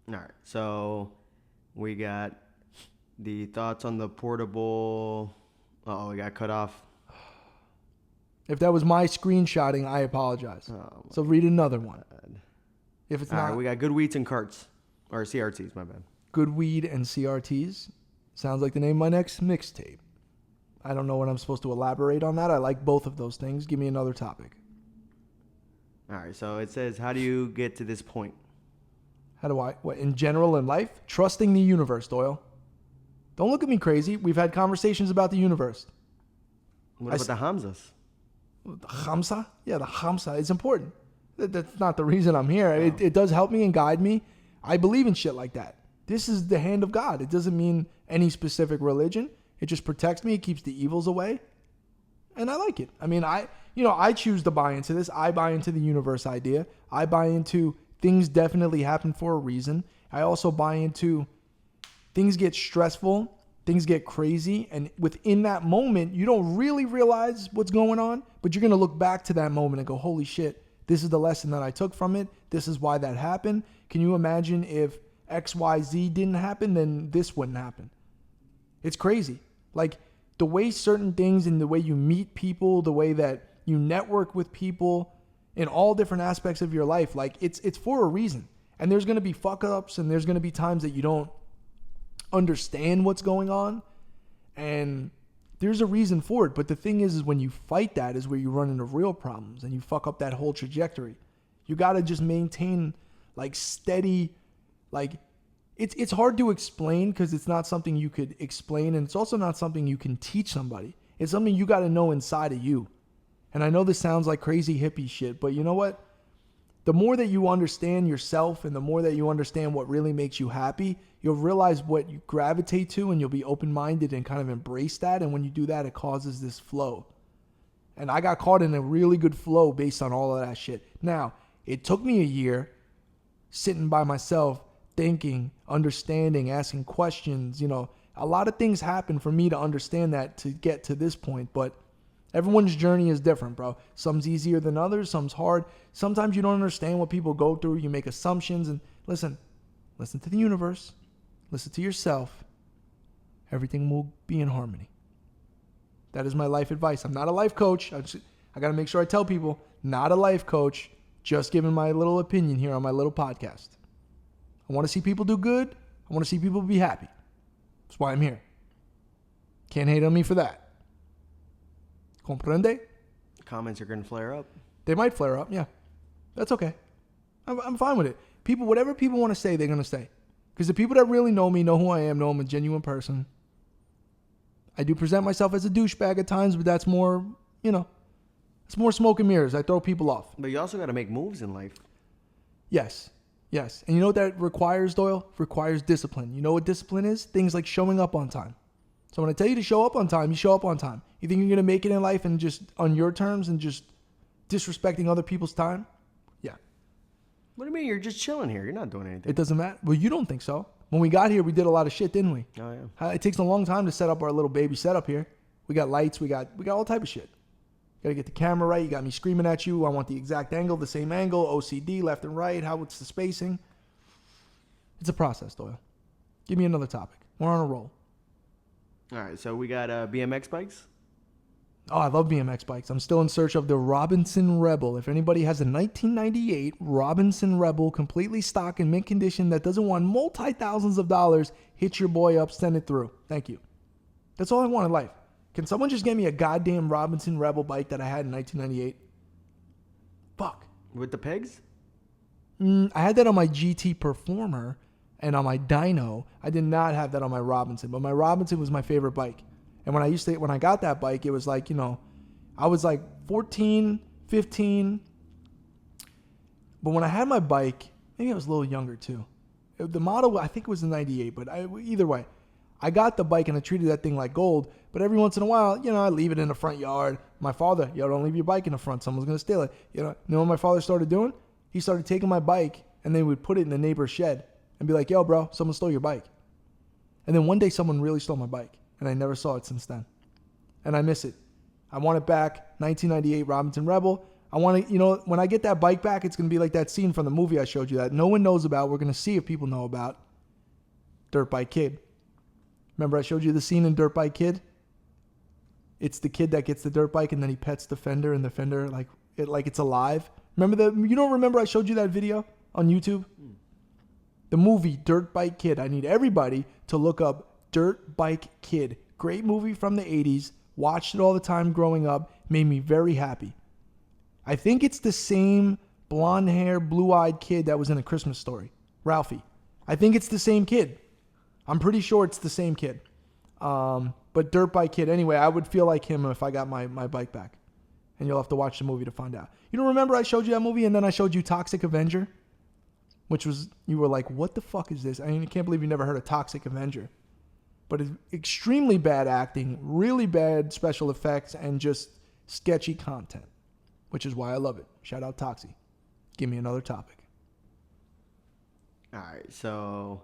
Speaker 2: All right. So we got the thoughts on the portable. Uh-oh, we got cut off.
Speaker 1: If that was my screenshotting, I apologize.
Speaker 2: Oh,
Speaker 1: so read another one.
Speaker 2: God.
Speaker 1: If it's
Speaker 2: All
Speaker 1: not
Speaker 2: right, we got good wheats and carts. Or CRTs, my bad.
Speaker 1: Good Weed and CRTs. Sounds like the name of my next mixtape. I don't know what I'm supposed to elaborate on that. I like both of those things. Give me another topic.
Speaker 2: All right, so it says, how do you get to this point?
Speaker 1: How do I, what, in general in life? Trusting the universe, Doyle. Don't look at me crazy. We've had conversations about the universe.
Speaker 2: What about the Hamzas?
Speaker 1: The Hamsa? Yeah, the Hamsa is important. That's not the reason I'm here. No. It does help me and guide me. I believe in shit like that. This is the hand of God. It doesn't mean any specific religion. It just protects me. It keeps the evils away. And I like it. I mean, I choose to buy into this. I buy into the universe idea. I buy into things definitely happen for a reason. I also buy into things get stressful, things get crazy, and within that moment, you don't really realize what's going on, but you're going to look back to that moment and go, holy shit, this is the lesson that I took from it. This is why that happened. Can you imagine if XYZ didn't happen, then this wouldn't happen? It's crazy. Like the way certain things and the way you meet people, the way that you network with people in all different aspects of your life, like it's for a reason. And there's going to be fuck ups and there's going to be times that you don't understand what's going on. And there's a reason for it. But the thing is when you fight that is where you run into real problems and you fuck up that whole trajectory. You got to just maintain like steady, like it's hard to explain because it's not something you could explain. And it's also not something you can teach somebody. It's something you got to know inside of you. And I know this sounds like crazy hippie shit, but you know what? The more that you understand yourself and the more that you understand what really makes you happy, you'll realize what you gravitate to and you'll be open-minded and kind of embrace that. And when you do that, it causes this flow. And I got caught in a really good flow based on all of that shit. Now, it took me a year sitting by myself, thinking, understanding, asking questions. You know, a lot of things happen for me to understand that to get to this point, but everyone's journey is different, bro. Some's easier than others. Some's hard. Sometimes you don't understand what people go through. You make assumptions and listen to the universe. Listen to yourself. Everything will be in harmony. That is my life advice. I'm not a life coach. I got to make sure I tell people, not a life coach, just giving my little opinion here on my little podcast. I want to see people do good. I want to see people be happy. That's why I'm here. Can't hate on me for that. Comprende?
Speaker 2: Comments are going to flare up.
Speaker 1: They might flare up, yeah. That's okay. I'm fine with it. People, whatever people want to say, they're going to say. Because the people that really know me, know who I am, know I'm a genuine person. I do present myself as a douchebag at times, but that's more, it's more smoke and mirrors. I throw people off.
Speaker 2: But you also got to make moves in life.
Speaker 1: Yes. And you know what that requires, Doyle? Requires discipline. You know what discipline is? Things like showing up on time. So when I tell you to show up on time, you show up on time. You think you're going to make it in life and just on your terms and just disrespecting other people's time? Yeah.
Speaker 2: What do you mean? You're just chilling here. You're not doing anything.
Speaker 1: It doesn't matter. Well, you don't think so. When we got here, we did a lot of shit, didn't we?
Speaker 2: Oh, yeah.
Speaker 1: It takes a long time to set up our little baby setup here. We got lights. We got all type of shit. Got to get the camera right. You got me screaming at you. I want the exact angle, the same angle, OCD, left and right. What's the spacing? It's a process, Doyle. Give me another topic. We're on a roll.
Speaker 2: All right, so we got BMX bikes.
Speaker 1: Oh, I love BMX bikes. I'm still in search of the Robinson Rebel. If anybody has a 1998 Robinson Rebel, completely stock in mint condition that doesn't want multi-thousands of dollars, hit your boy up, send it through. Thank you. That's all I want in life. Can someone just get me a goddamn Robinson Rebel bike that I had in 1998? Fuck.
Speaker 2: With the pegs?
Speaker 1: I had that on my GT Performer and on my Dyno. I did not have that on my Robinson, but my Robinson was my favorite bike. And when I got that bike, it was like, I was like 14, 15. But when I had my bike, maybe I was a little younger too. The model, I think it was the 98, but either way, I got the bike and I treated that thing like gold. But every once in a while, I leave it in the front yard. My father, don't leave your bike in the front. Someone's going to steal it. You know what my father started doing? He started taking my bike and then would put it in the neighbor's shed and be like, yo, bro, someone stole your bike. And then one day someone really stole my bike and I never saw it since then. And I miss it. I want it back. 1998 Robinson Rebel. I want to, when I get that bike back, it's going to be like that scene from the movie I showed you that no one knows about. We're going to see if people know about. Dirt Bike Kid. Remember I showed you the scene in Dirt Bike Kid? It's the kid that gets the dirt bike and then he pets the fender and the fender like it's alive. You don't remember I showed you that video on YouTube? The movie Dirt Bike Kid. I need everybody to look up Dirt Bike Kid. Great movie from the 80s. Watched it all the time growing up. Made me very happy. I think it's the same blonde hair, blue-eyed kid that was in A Christmas Story. Ralphie. I think it's the same kid. I'm pretty sure it's the same kid. But Dirt Bike Kid. Anyway, I would feel like him if I got my bike back. And you'll have to watch the movie to find out. You don't remember I showed you that movie and then I showed you Toxic Avenger? Which was, you were like, what the fuck is this? I can't believe you never heard of Toxic Avenger. But it's extremely bad acting, really bad special effects, and just sketchy content. Which is why I love it. Shout out Toxie. Give me another topic.
Speaker 2: All right, so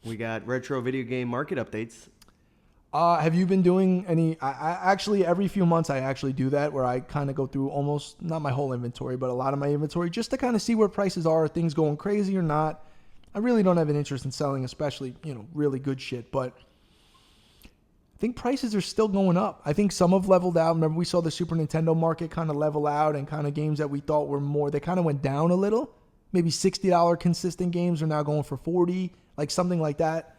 Speaker 2: we got retro video game market updates.
Speaker 1: Have you been doing any? I actually, every few months, I actually do that where I kind of go through almost, not my whole inventory, but a lot of my inventory just to kind of see where prices are, things going crazy or not. I really don't have an interest in selling, especially, really good shit, but I think prices are still going up. I think some have leveled out. Remember, we saw the Super Nintendo market kind of level out and kind of games that we thought were more, they kind of went down a little. Maybe $60 consistent games are now going for $40, like something like that.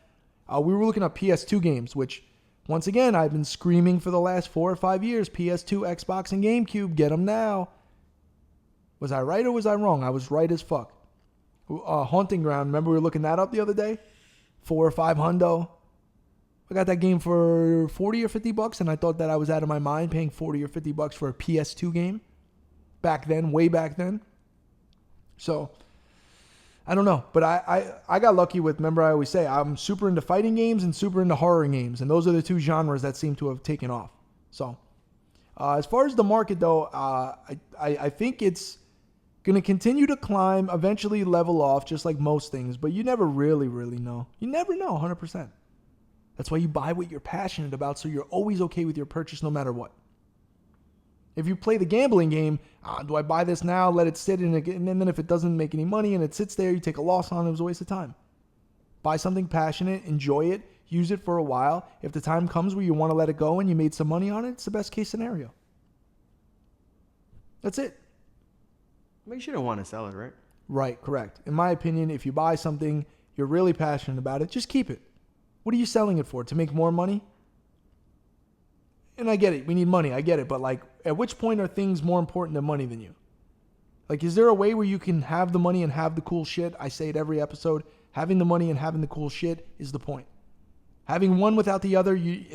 Speaker 1: We were looking at PS2 games, which, once again, I've been screaming for the last 4 or 5 years. PS2, Xbox, and GameCube, get them now. Was I right or was I wrong? I was right as fuck. Haunting Ground, remember we were looking that up the other day? 4 or 5 hundo. I got that game for 40 or 50 bucks, and I thought that I was out of my mind paying 40 or 50 bucks for a PS2 game. Back then, way back then. So, I don't know. But I got lucky with, remember I always say, I'm super into fighting games and super into horror games. And those are the two genres that seem to have taken off. So, as far as the market, though, I think it's going to continue to climb, eventually level off, just like most things. But you never really know. You never know 100%. That's why you buy what you're passionate about, so you're always okay with your purchase no matter what. If you play the gambling game, do I buy this now, let it sit, and then if it doesn't make any money and it sits there, you take a loss on it, it was a waste of time. Buy something passionate, enjoy it, use it for a while. If the time comes where you want to let it go and you made some money on it, it's the best case scenario. That's it.
Speaker 2: Makes you don't want to sell it, right?
Speaker 1: Right, correct. In my opinion, if you buy something, you're really passionate about it, just keep it. What are you selling it for? To make more money? And I get it. We need money. I get it. But like, at which point are things more important than money than you? Like, is there a way where you can have the money and have the cool shit? I say it every episode. Having the money and having the cool shit is the point. Having one without the other, you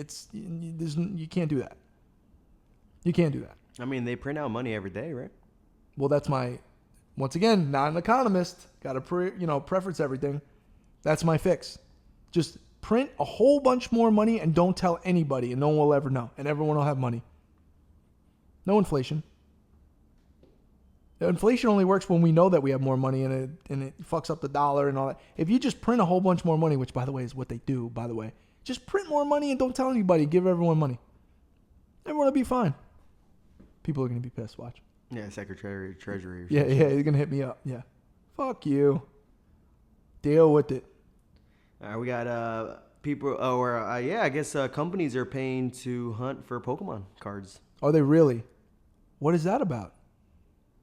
Speaker 1: can't do that. You can't do that.
Speaker 2: I mean, they print out money every day, right?
Speaker 1: Well, that's once again, not an economist. Got to preference everything. That's my fix. Just print a whole bunch more money and don't tell anybody, and no one will ever know, and everyone will have money. No inflation. The inflation only works when we know that we have more money and it fucks up the dollar and all that. If you just print a whole bunch more money, which by the way is what they do, by the way, just print more money and don't tell anybody. Give everyone money. Everyone will be fine. People are going to be pissed. Watch.
Speaker 2: Yeah, Secretary of Treasury.
Speaker 1: Yeah, they're going to hit me up. Yeah. Fuck you. Deal with it.
Speaker 2: We got people, I guess companies are paying to hunt for Pokemon cards.
Speaker 1: Are they really? What is that about?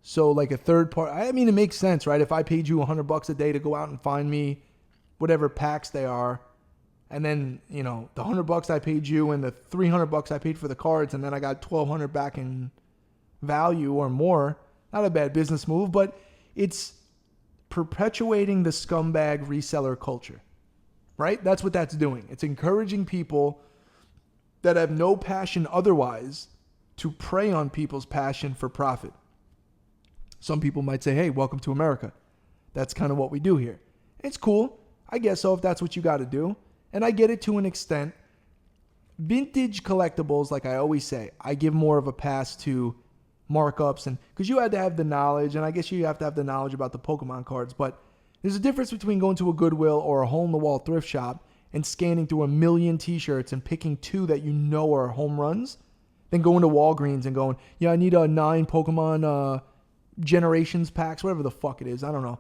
Speaker 1: So like a third party, I mean, it makes sense, right? If I paid you $100 a day to go out and find me whatever packs they are, and then, the $100 I paid you and the $300 I paid for the cards, and then I got $1,200 back in value or more, not a bad business move, but it's perpetuating the scumbag reseller culture, right? That's what that's doing. It's encouraging people that have no passion otherwise to prey on people's passion for profit. Some people might say, hey, welcome to America. That's kind of what we do here. It's cool. I guess so if that's what you got to do. And I get it to an extent. Vintage collectibles, like I always say, I give more of a pass to markups, and because you had to have the knowledge, and I guess you have to have the knowledge about the Pokemon cards, but there's a difference between going to a Goodwill or a hole-in-the-wall thrift shop and scanning through 1 million t-shirts and picking 2 that you know are home runs, than going to Walgreens and going, yeah, I need 9 Pokemon Generations packs, whatever the fuck it is, I don't know.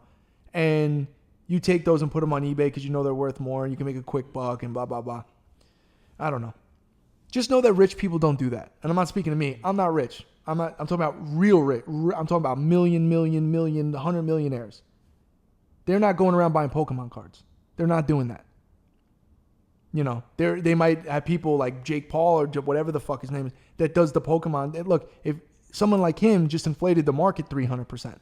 Speaker 1: And you take those and put them on eBay because you know they're worth more and you can make a quick buck and blah, blah, blah. I don't know. Just know that rich people don't do that. And I'm not speaking to me. I'm not rich. I'm talking about real rich. I'm talking about million, 100 millionaires. They're not going around buying Pokemon cards. They're not doing that. You know, they might have people like Jake Paul or whatever the fuck his name is that does the Pokemon. Look, if someone like him just inflated the market 300%,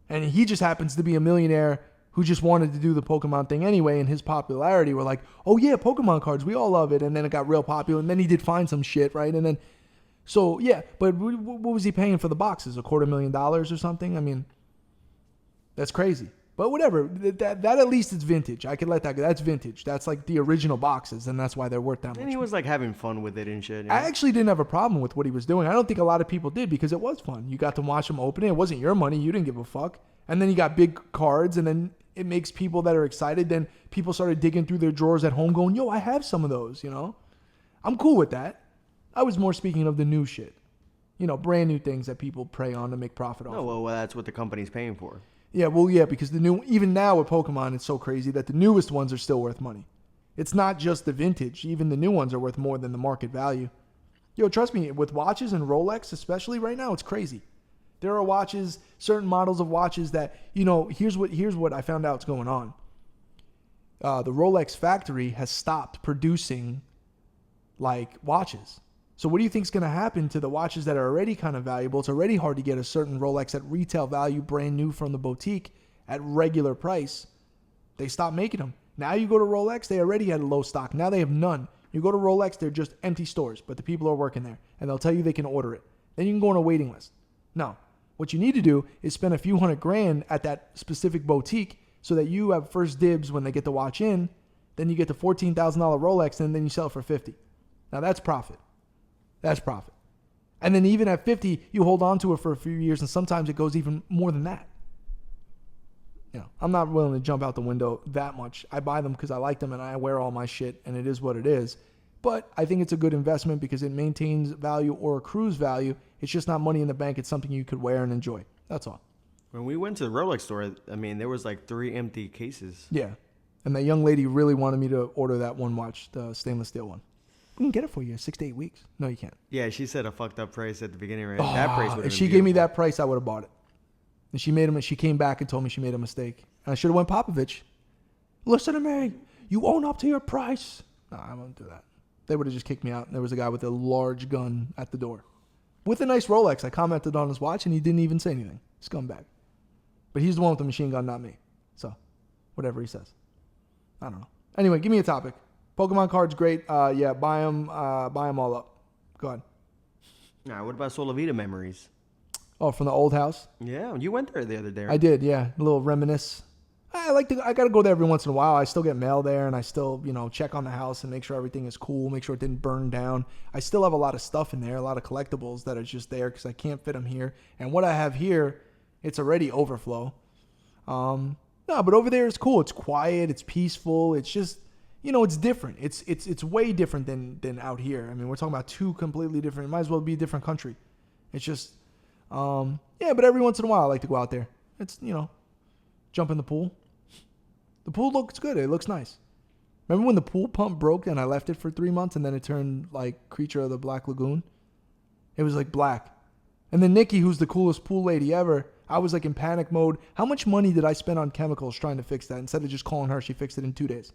Speaker 1: and he just happens to be a millionaire who just wanted to do the Pokemon thing anyway, and his popularity were like, oh yeah, Pokemon cards, we all love it, and then it got real popular, and then he did find some shit, right? And then, so yeah, but what was he paying for the boxes? $250,000 or something? I mean, that's crazy. But whatever, that at least it's vintage. I could let that go. That's vintage. That's like the original boxes, and that's why they're worth that much.
Speaker 2: And he was like having fun with it and shit. You know?
Speaker 1: I actually didn't have a problem with what he was doing. I don't think a lot of people did because it was fun. You got to watch him open it. It wasn't your money. You didn't give a fuck. And then you got big cards, and then it makes people that are excited. Then people started digging through their drawers at home going, yo, I have some of those, you know? I'm cool with that. I was more speaking of the new shit. You know, brand new things that people prey on to make profit off.
Speaker 2: No, well, that's what the company's paying for.
Speaker 1: Yeah, well, yeah, because the new, even now with Pokemon, it's so crazy that the newest ones are still worth money. It's not just the vintage. Even the new ones are worth more than the market value. Yo, trust me, with watches and Rolex, especially right now, it's crazy. There are watches, certain models of watches that, you know, here's what I found out's going on. The Rolex factory has stopped producing, like, watches. So what do you think is going to happen to the watches that are already kind of valuable? It's already hard to get a certain Rolex at retail value, brand new from the boutique, at regular price. They stopped making them. Now you go to Rolex, they already had a low stock. Now they have none. You go to Rolex, they're just empty stores, but the people are working there, and they'll tell you they can order it. Then you can go on a waiting list. No. What you need to do is spend a few $100,000 at that specific boutique so that you have first dibs when they get the watch in. Then you get the $14,000 Rolex, and then you sell it for $50,000. Now that's profit. That's profit. And then even at 50, you hold on to it for a few years, and sometimes it goes even more than that. You know, I'm not willing to jump out the window that much. I buy them because I like them and I wear all my shit, and it is what it is. But I think it's a good investment because it maintains value or accrues value. It's just not money in the bank. It's something you could wear and enjoy. That's all.
Speaker 2: When we went to the Rolex store, I mean, there was like 3 empty cases.
Speaker 1: Yeah. And that young lady really wanted me to order that one watch, the stainless steel one. We can get it for you in 6 to 8 weeks. No, you can't.
Speaker 2: Yeah, she said a fucked up price at the beginning, right? That price would have
Speaker 1: If she gave me that price, I would have bought it. And she came back and told me she made a mistake. And I should have went Popovich. Listen to me. You own up to your price. No, I won't do that. They would have just kicked me out. And there was a guy with a large gun at the door. With a nice Rolex. I commented on his watch and he didn't even say anything. Scumbag. But he's the one with the machine gun, not me. So, whatever he says. I don't know. Anyway, give me a topic. Pokemon cards, great. Yeah, buy them all up. Go ahead.
Speaker 2: All right, what about Solavita memories?
Speaker 1: Oh, from the old house?
Speaker 2: Yeah, you went there the other day. Right?
Speaker 1: I did, yeah. A little reminisce. I got to go there every once in a while. I still get mail there, and I still, you know, check on the house and make sure everything is cool, make sure it didn't burn down. I still have a lot of stuff in there, a lot of collectibles that are just there because I can't fit them here. And what I have here, it's already overflow. No, but over there it's cool. It's quiet. It's peaceful. It's just, you know, it's different. It's way different than out here. I mean, we're talking about 2 completely different. It might as well be a different country. It's just, yeah. But every once in a while, I like to go out there. It's, you know, jump in the pool. The pool looks good. It looks nice. Remember when the pool pump broke and I left it for 3 months and then it turned like Creature of the Black Lagoon? It was like black. And then Nikki, who's the coolest pool lady ever, I was like in panic mode. How much money did I spend on chemicals trying to fix that? Instead of just calling her, she fixed it in 2 days.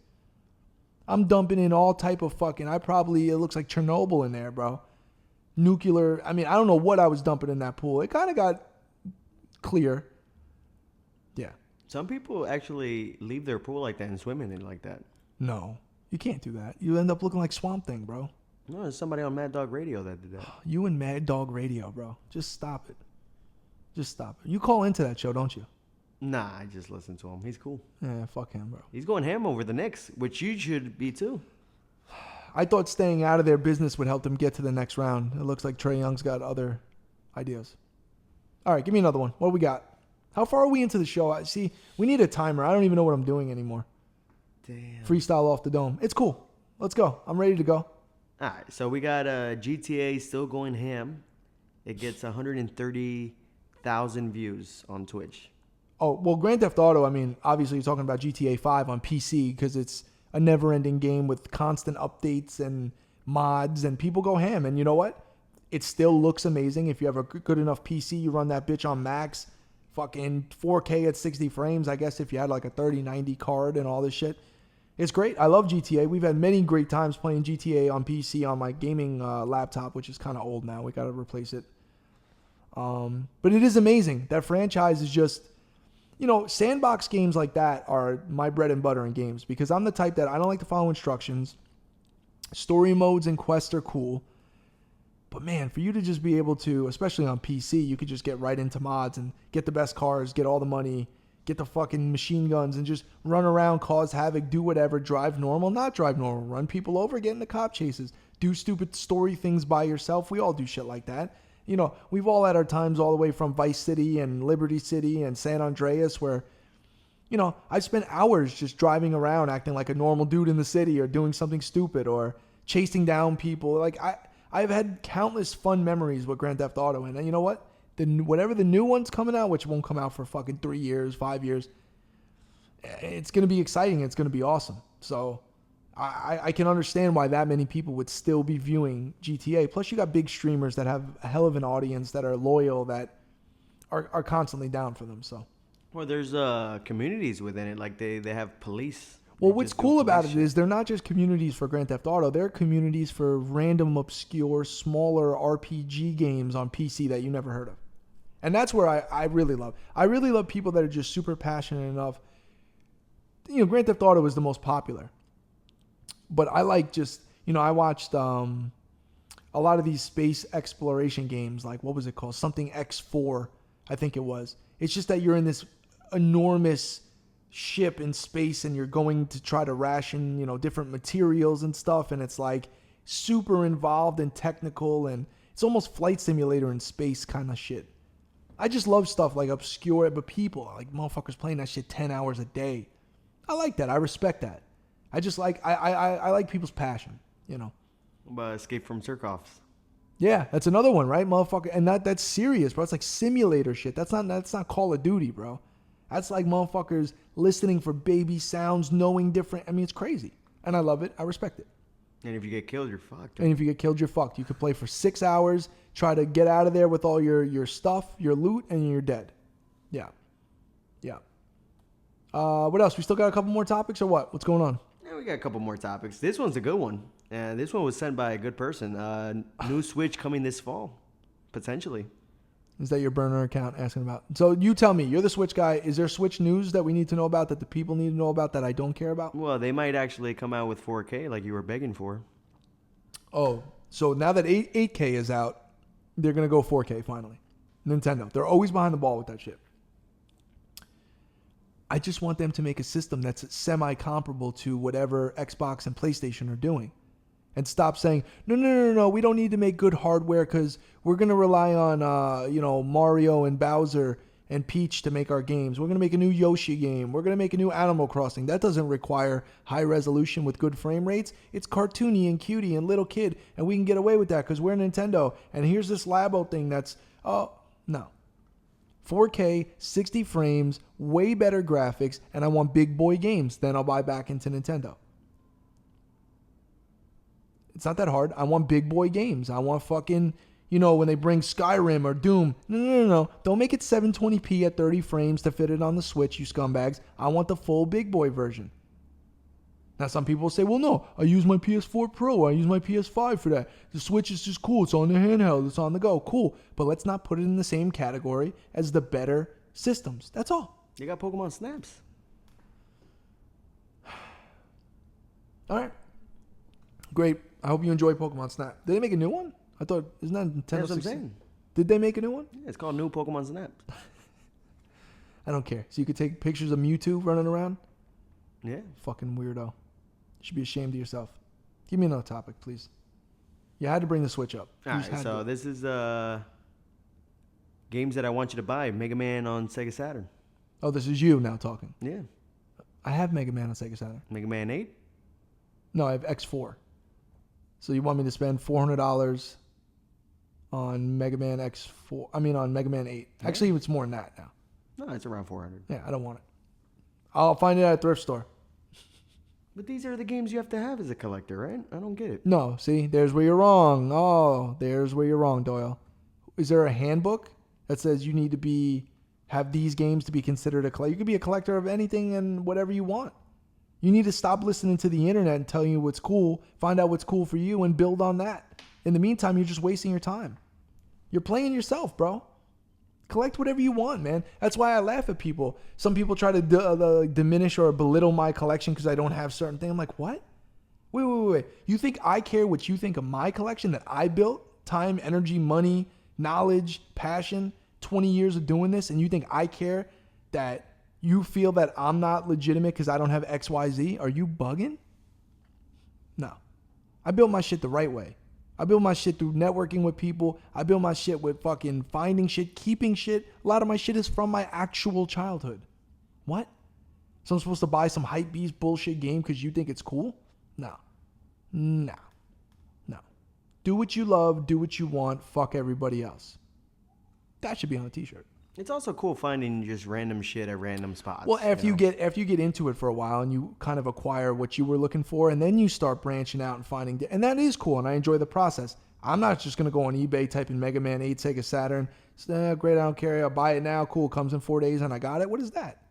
Speaker 1: I'm dumping in all type of fucking, it looks like Chernobyl in there, bro. Nuclear, I mean, I don't know what I was dumping in that pool. It kind of got clear. Yeah.
Speaker 2: Some people actually leave their pool like that and swim in it like that.
Speaker 1: No, you can't do that. You end up looking like Swamp Thing, bro.
Speaker 2: No, there's somebody on Mad Dog Radio that did that.
Speaker 1: You and Mad Dog Radio, bro. Just stop it. Just stop it. You call into that show, don't you?
Speaker 2: Nah, I just listen to him. He's cool.
Speaker 1: Yeah, fuck him, bro.
Speaker 2: He's going ham over the Knicks, which you should be too.
Speaker 1: I thought staying out of their business would help them get to the next round. It looks like Trae Young's got other ideas. All right, give me another one. What do we got? How far are we into the show? See, we need a timer. I don't even know what I'm doing anymore.
Speaker 2: Damn.
Speaker 1: Freestyle off the dome. It's cool. Let's go. I'm ready to go.
Speaker 2: All right, so we got GTA still going ham. It gets 130,000 views on Twitch.
Speaker 1: Oh, well, Grand Theft Auto, I mean, obviously you're talking about GTA 5 on PC because it's a never-ending game with constant updates and mods, and people go ham. And you know what? It still looks amazing. If you have a good enough PC, you run that bitch on max, fucking 4K at 60 frames, I guess, if you had like a 3090 card and all this shit. It's great. I love GTA. We've had many great times playing GTA on PC on my gaming laptop, which is kind of old now. We got to replace it. But it is amazing. That franchise is just, you know, sandbox games like that are my bread and butter in games because I'm the type that I don't like to follow instructions. Story modes and quests are cool. But man, for you to just be able to, especially on PC, you could just get right into mods and get the best cars, get all the money, get the fucking machine guns and just run around, cause havoc, do whatever, drive normal, not drive normal, run people over, get into cop chases, do stupid story things by yourself. We all do shit like that. You know, we've all had our times all the way from Vice City and Liberty City and San Andreas where, you know, I spent hours just driving around acting like a normal dude in the city or doing something stupid or chasing down people. Like I've had countless fun memories with Grand Theft Auto. And you know what? Whatever the new one's coming out, which won't come out for fucking 3 years, 5 years, it's going to be exciting. It's going to be awesome. So I can understand why that many people would still be viewing GTA. Plus, you got big streamers that have a hell of an audience that are loyal, that are constantly down for them. So,
Speaker 2: well, there's communities within it. Like they have police.
Speaker 1: Well, what's cool about it is they're not just communities for Grand Theft Auto. They're communities for random, obscure, smaller RPG games on PC that you never heard of. And that's where I really love. I really love people that are just super passionate enough. You know, Grand Theft Auto is the most popular. But I like just, you know, I watched a lot of these space exploration games. Like, what was it called? Something X4, I think it was. It's just that you're in this enormous ship in space and you're going to try to ration, you know, different materials and stuff. And it's like super involved and technical. And it's almost flight simulator in space kind of shit. I just love stuff like obscure, but people, like motherfuckers playing that shit 10 hours a day. I like that. I respect that. I just like, I like people's passion, you know.
Speaker 2: Escape from Tarkov's.
Speaker 1: Yeah, that's another one, right, motherfucker? And that's serious, bro. It's like simulator shit. That's not Call of Duty, bro. That's like motherfuckers listening for baby sounds, knowing different. I mean, it's crazy. And I love it. I respect it.
Speaker 2: And if you get killed, you're fucked.
Speaker 1: And if you get killed, you're fucked. You could play for 6 hours, try to get out of there with all your stuff, your loot, and you're dead. Yeah. Yeah. What else? We still got a couple more topics or what? What's going on?
Speaker 2: Yeah, we got a couple more topics. This one's a good one. And this one was sent by a good person. New Switch coming this fall, potentially.
Speaker 1: Is that your burner account asking about? So you tell me, you're the Switch guy. Is there Switch news that we need to know about, that the people need to know about, that I don't care about?
Speaker 2: Well, they might actually come out with 4K like you were begging for.
Speaker 1: Oh, so now that 8K is out, they're going to go 4K finally. Nintendo. They're always behind the ball with that shit. I just want them to make a system that's semi-comparable to whatever Xbox and PlayStation are doing. And stop saying, no, we don't need to make good hardware because we're going to rely on, Mario and Bowser and Peach to make our games. We're going to make a new Yoshi game. We're going to make a new Animal Crossing. That doesn't require high resolution with good frame rates. It's cartoony and cutie and little kid, and we can get away with that because we're Nintendo. And here's this Labo thing that's, no. 4K, 60 frames, way better graphics, and I want big boy games. Then I'll buy back into Nintendo. It's not that hard. I want big boy games. I want fucking, when they bring Skyrim or Doom. No. Don't make it 720p at 30 frames to fit it on the Switch, you scumbags. I want the full big boy version. Now, some people say, well, no, I use my PS4 Pro. I use my PS5 for that. The Switch is just cool. It's on the handheld. It's on the go. Cool. But let's not put it in the same category as the better systems. That's all.
Speaker 2: You got Pokemon Snaps.
Speaker 1: All right. Great. I hope you enjoy Pokemon Snap. Did they make a new one? I thought, isn't that Nintendo
Speaker 2: That's what I'm
Speaker 1: 16?
Speaker 2: saying.
Speaker 1: Did they make a new one?
Speaker 2: Yeah, it's called New Pokemon Snaps.
Speaker 1: I don't care. So you could take pictures of Mewtwo running around?
Speaker 2: Yeah.
Speaker 1: Fucking weirdo. You should be ashamed of yourself. Give me another topic, please. You had to bring the Switch up. You
Speaker 2: All
Speaker 1: just
Speaker 2: right,
Speaker 1: had
Speaker 2: so
Speaker 1: to.
Speaker 2: this is games that I want you to buy. Mega Man on Sega Saturn.
Speaker 1: Oh, this is you now talking.
Speaker 2: Yeah.
Speaker 1: I have Mega Man on Sega Saturn.
Speaker 2: Mega Man 8?
Speaker 1: No, I have X4. So you want me to spend $400 on Mega Man X4? I mean, on Mega Man 8.
Speaker 2: Yeah.
Speaker 1: Actually, it's more than that now.
Speaker 2: No, it's around 400.
Speaker 1: Yeah, I don't want it. I'll find it at a thrift store.
Speaker 2: But these are the games you have to have as a collector, right? I don't get it.
Speaker 1: No, see, there's where you're wrong. Oh, there's where you're wrong, Doyle. Is there a handbook that says you need to have these games to be considered a collector? You could be a collector of anything and whatever you want. You need to stop listening to the internet and telling you what's cool, find out what's cool for you, and build on that. In the meantime, you're just wasting your time. You're playing yourself, bro. Collect whatever you want, man. That's why I laugh at people. Some people try to diminish or belittle my collection because I don't have certain things. I'm like, what? Wait. You think I care what you think of my collection that I built? Time, energy, money, knowledge, passion, 20 years of doing this, and you think I care that you feel that I'm not legitimate because I don't have X, Y, Z? Are you bugging? No. I built my shit the right way. I build my shit through networking with people. I build my shit with fucking finding shit, keeping shit. A lot of my shit is from my actual childhood. What? So I'm supposed to buy some hype beast bullshit game because you think it's cool? No. Do what you love. Do what you want. Fuck everybody else. That should be on a t-shirt.
Speaker 2: It's also cool finding just random shit at random spots.
Speaker 1: Well, after you get into it for a while and you kind of acquire what you were looking for, and then you start branching out and finding, and that is cool, and I enjoy the process. I'm not just gonna go on eBay, type in Mega Man 8 Sega Saturn. Great, I don't care. I'll buy it now. Cool, comes in 4 days, and I got it. What is that?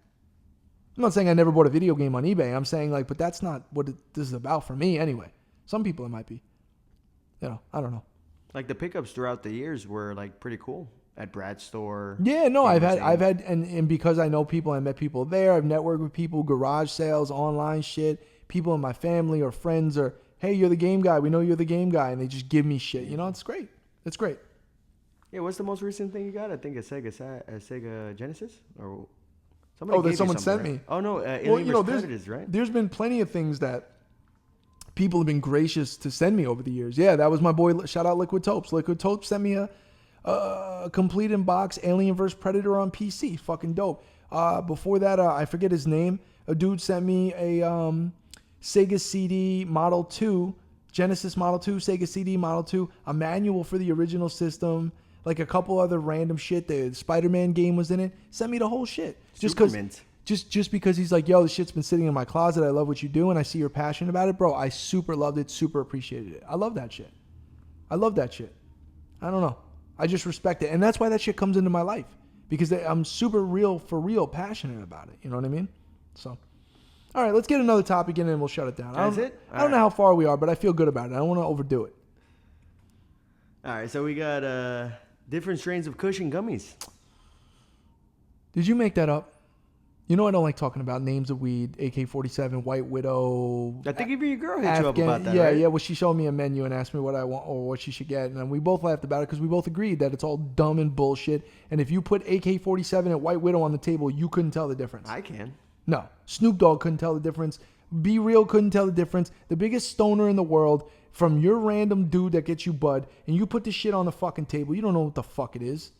Speaker 1: I'm not saying I never bought a video game on eBay. I'm saying but that's not what this is about for me anyway. Some people it might be. I don't know.
Speaker 2: Like the pickups throughout the years were like pretty cool. At Brad's store.
Speaker 1: Yeah, no, I've had, and because I know people, I met people there. I've networked with people, garage sales, online shit. People in my family or friends are, hey, you're the game guy. We know you're the game guy, and they just give me shit. It's great. It's great.
Speaker 2: Yeah, what's the most recent thing you got? I think a Sega Genesis or
Speaker 1: someone sent me.
Speaker 2: Oh no, Alien vs. Predators, right?
Speaker 1: There's been plenty of things that people have been gracious to send me over the years. Yeah, that was my boy. Shout out Liquid Topes. Liquid Topes sent me a complete in box Alien vs. Predator on PC. Fucking dope. Before that, I forget his name. A dude sent me a Sega CD Model 2, Genesis Model 2, Sega CD Model 2, a manual for the original system, like a couple other random shit. The Spider-Man game was in it. Sent me the whole shit. Just because he's like, yo, this shit's been sitting in my closet. I love what you do, and I see you're passionate about it, bro. I super loved it, super appreciated it. I love that shit. I don't know. I just respect it. And that's why that shit comes into my life. Because I'm super for real passionate about it. You know what I mean? So, all right, let's get another topic in and we'll shut it down.
Speaker 2: That's it?
Speaker 1: I don't know how far we are, but I feel good about it. I don't want to overdo it.
Speaker 2: All right, so we got different strains of Kush and gummies.
Speaker 1: Did you make that up? I don't like talking about names of weed, AK-47, White Widow.
Speaker 2: I think even your girl hit you up about that,
Speaker 1: yeah,
Speaker 2: right?
Speaker 1: Yeah, well, she showed me a menu and asked me what I want or what she should get. And we both laughed about it because we both agreed that it's all dumb and bullshit. And if you put AK-47 and White Widow on the table, you couldn't tell the difference.
Speaker 2: I can.
Speaker 1: No. Snoop Dogg couldn't tell the difference. Be Real couldn't tell the difference. The biggest stoner in the world from your random dude that gets you bud, and you put this shit on the fucking table. You don't know what the fuck it is.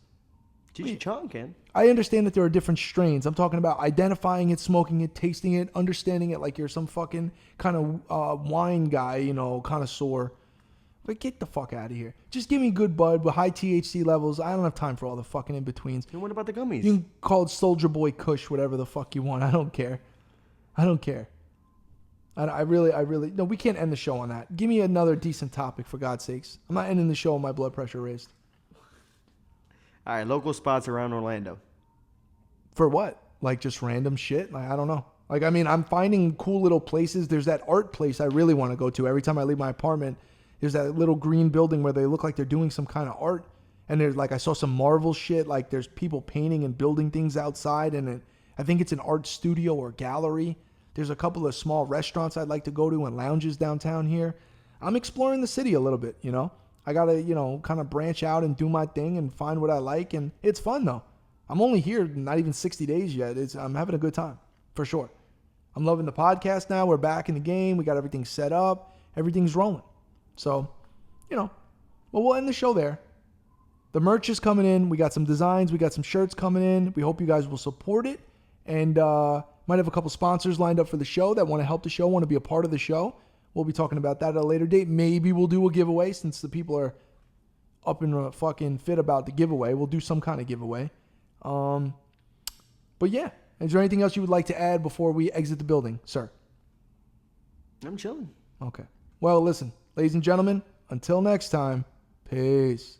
Speaker 2: Cheech Chong can.
Speaker 1: I understand that there are different strains. I'm talking about identifying it, smoking it, tasting it, understanding it like you're some fucking kind of wine guy, connoisseur. But get the fuck out of here. Just give me good bud with high THC levels. I don't have time for all the fucking in-betweens.
Speaker 2: And what about the gummies?
Speaker 1: You can call it Soldier Boy Kush, whatever the fuck you want. I don't care. I really, no, we can't end the show on that. Give me another decent topic, for God's sakes. I'm not ending the show with my blood pressure raised.
Speaker 2: All right, local spots around Orlando.
Speaker 1: For what? Like just random shit? Like, I don't know. Like, I mean, I'm finding cool little places. There's that art place I really want to go to. Every time I leave my apartment, there's that little green building where they look like they're doing some kind of art. And there's like, I saw some Marvel shit. Like there's people painting and building things outside. And I think it's an art studio or gallery. There's a couple of small restaurants I'd like to go to and lounges downtown here. I'm exploring the city a little bit, you know. I got to, kind of branch out and do my thing and find what I like. And it's fun, though. I'm only here not even 60 days yet. I'm having a good time, for sure. I'm loving the podcast now. We're back in the game. We got everything set up. Everything's rolling. So, well, we'll end the show there. The merch is coming in. We got some designs. We got some shirts coming in. We hope you guys will support it. And might have a couple sponsors lined up for the show that want to help the show, want to be a part of the show. We'll be talking about that at a later date. Maybe we'll do a giveaway since the people are up in fucking fit about the giveaway. We'll do some kind of giveaway. But yeah. Is there anything else you would like to add before we exit the building, sir?
Speaker 2: I'm chilling.
Speaker 1: Okay. Well, listen, ladies and gentlemen, until next time, peace.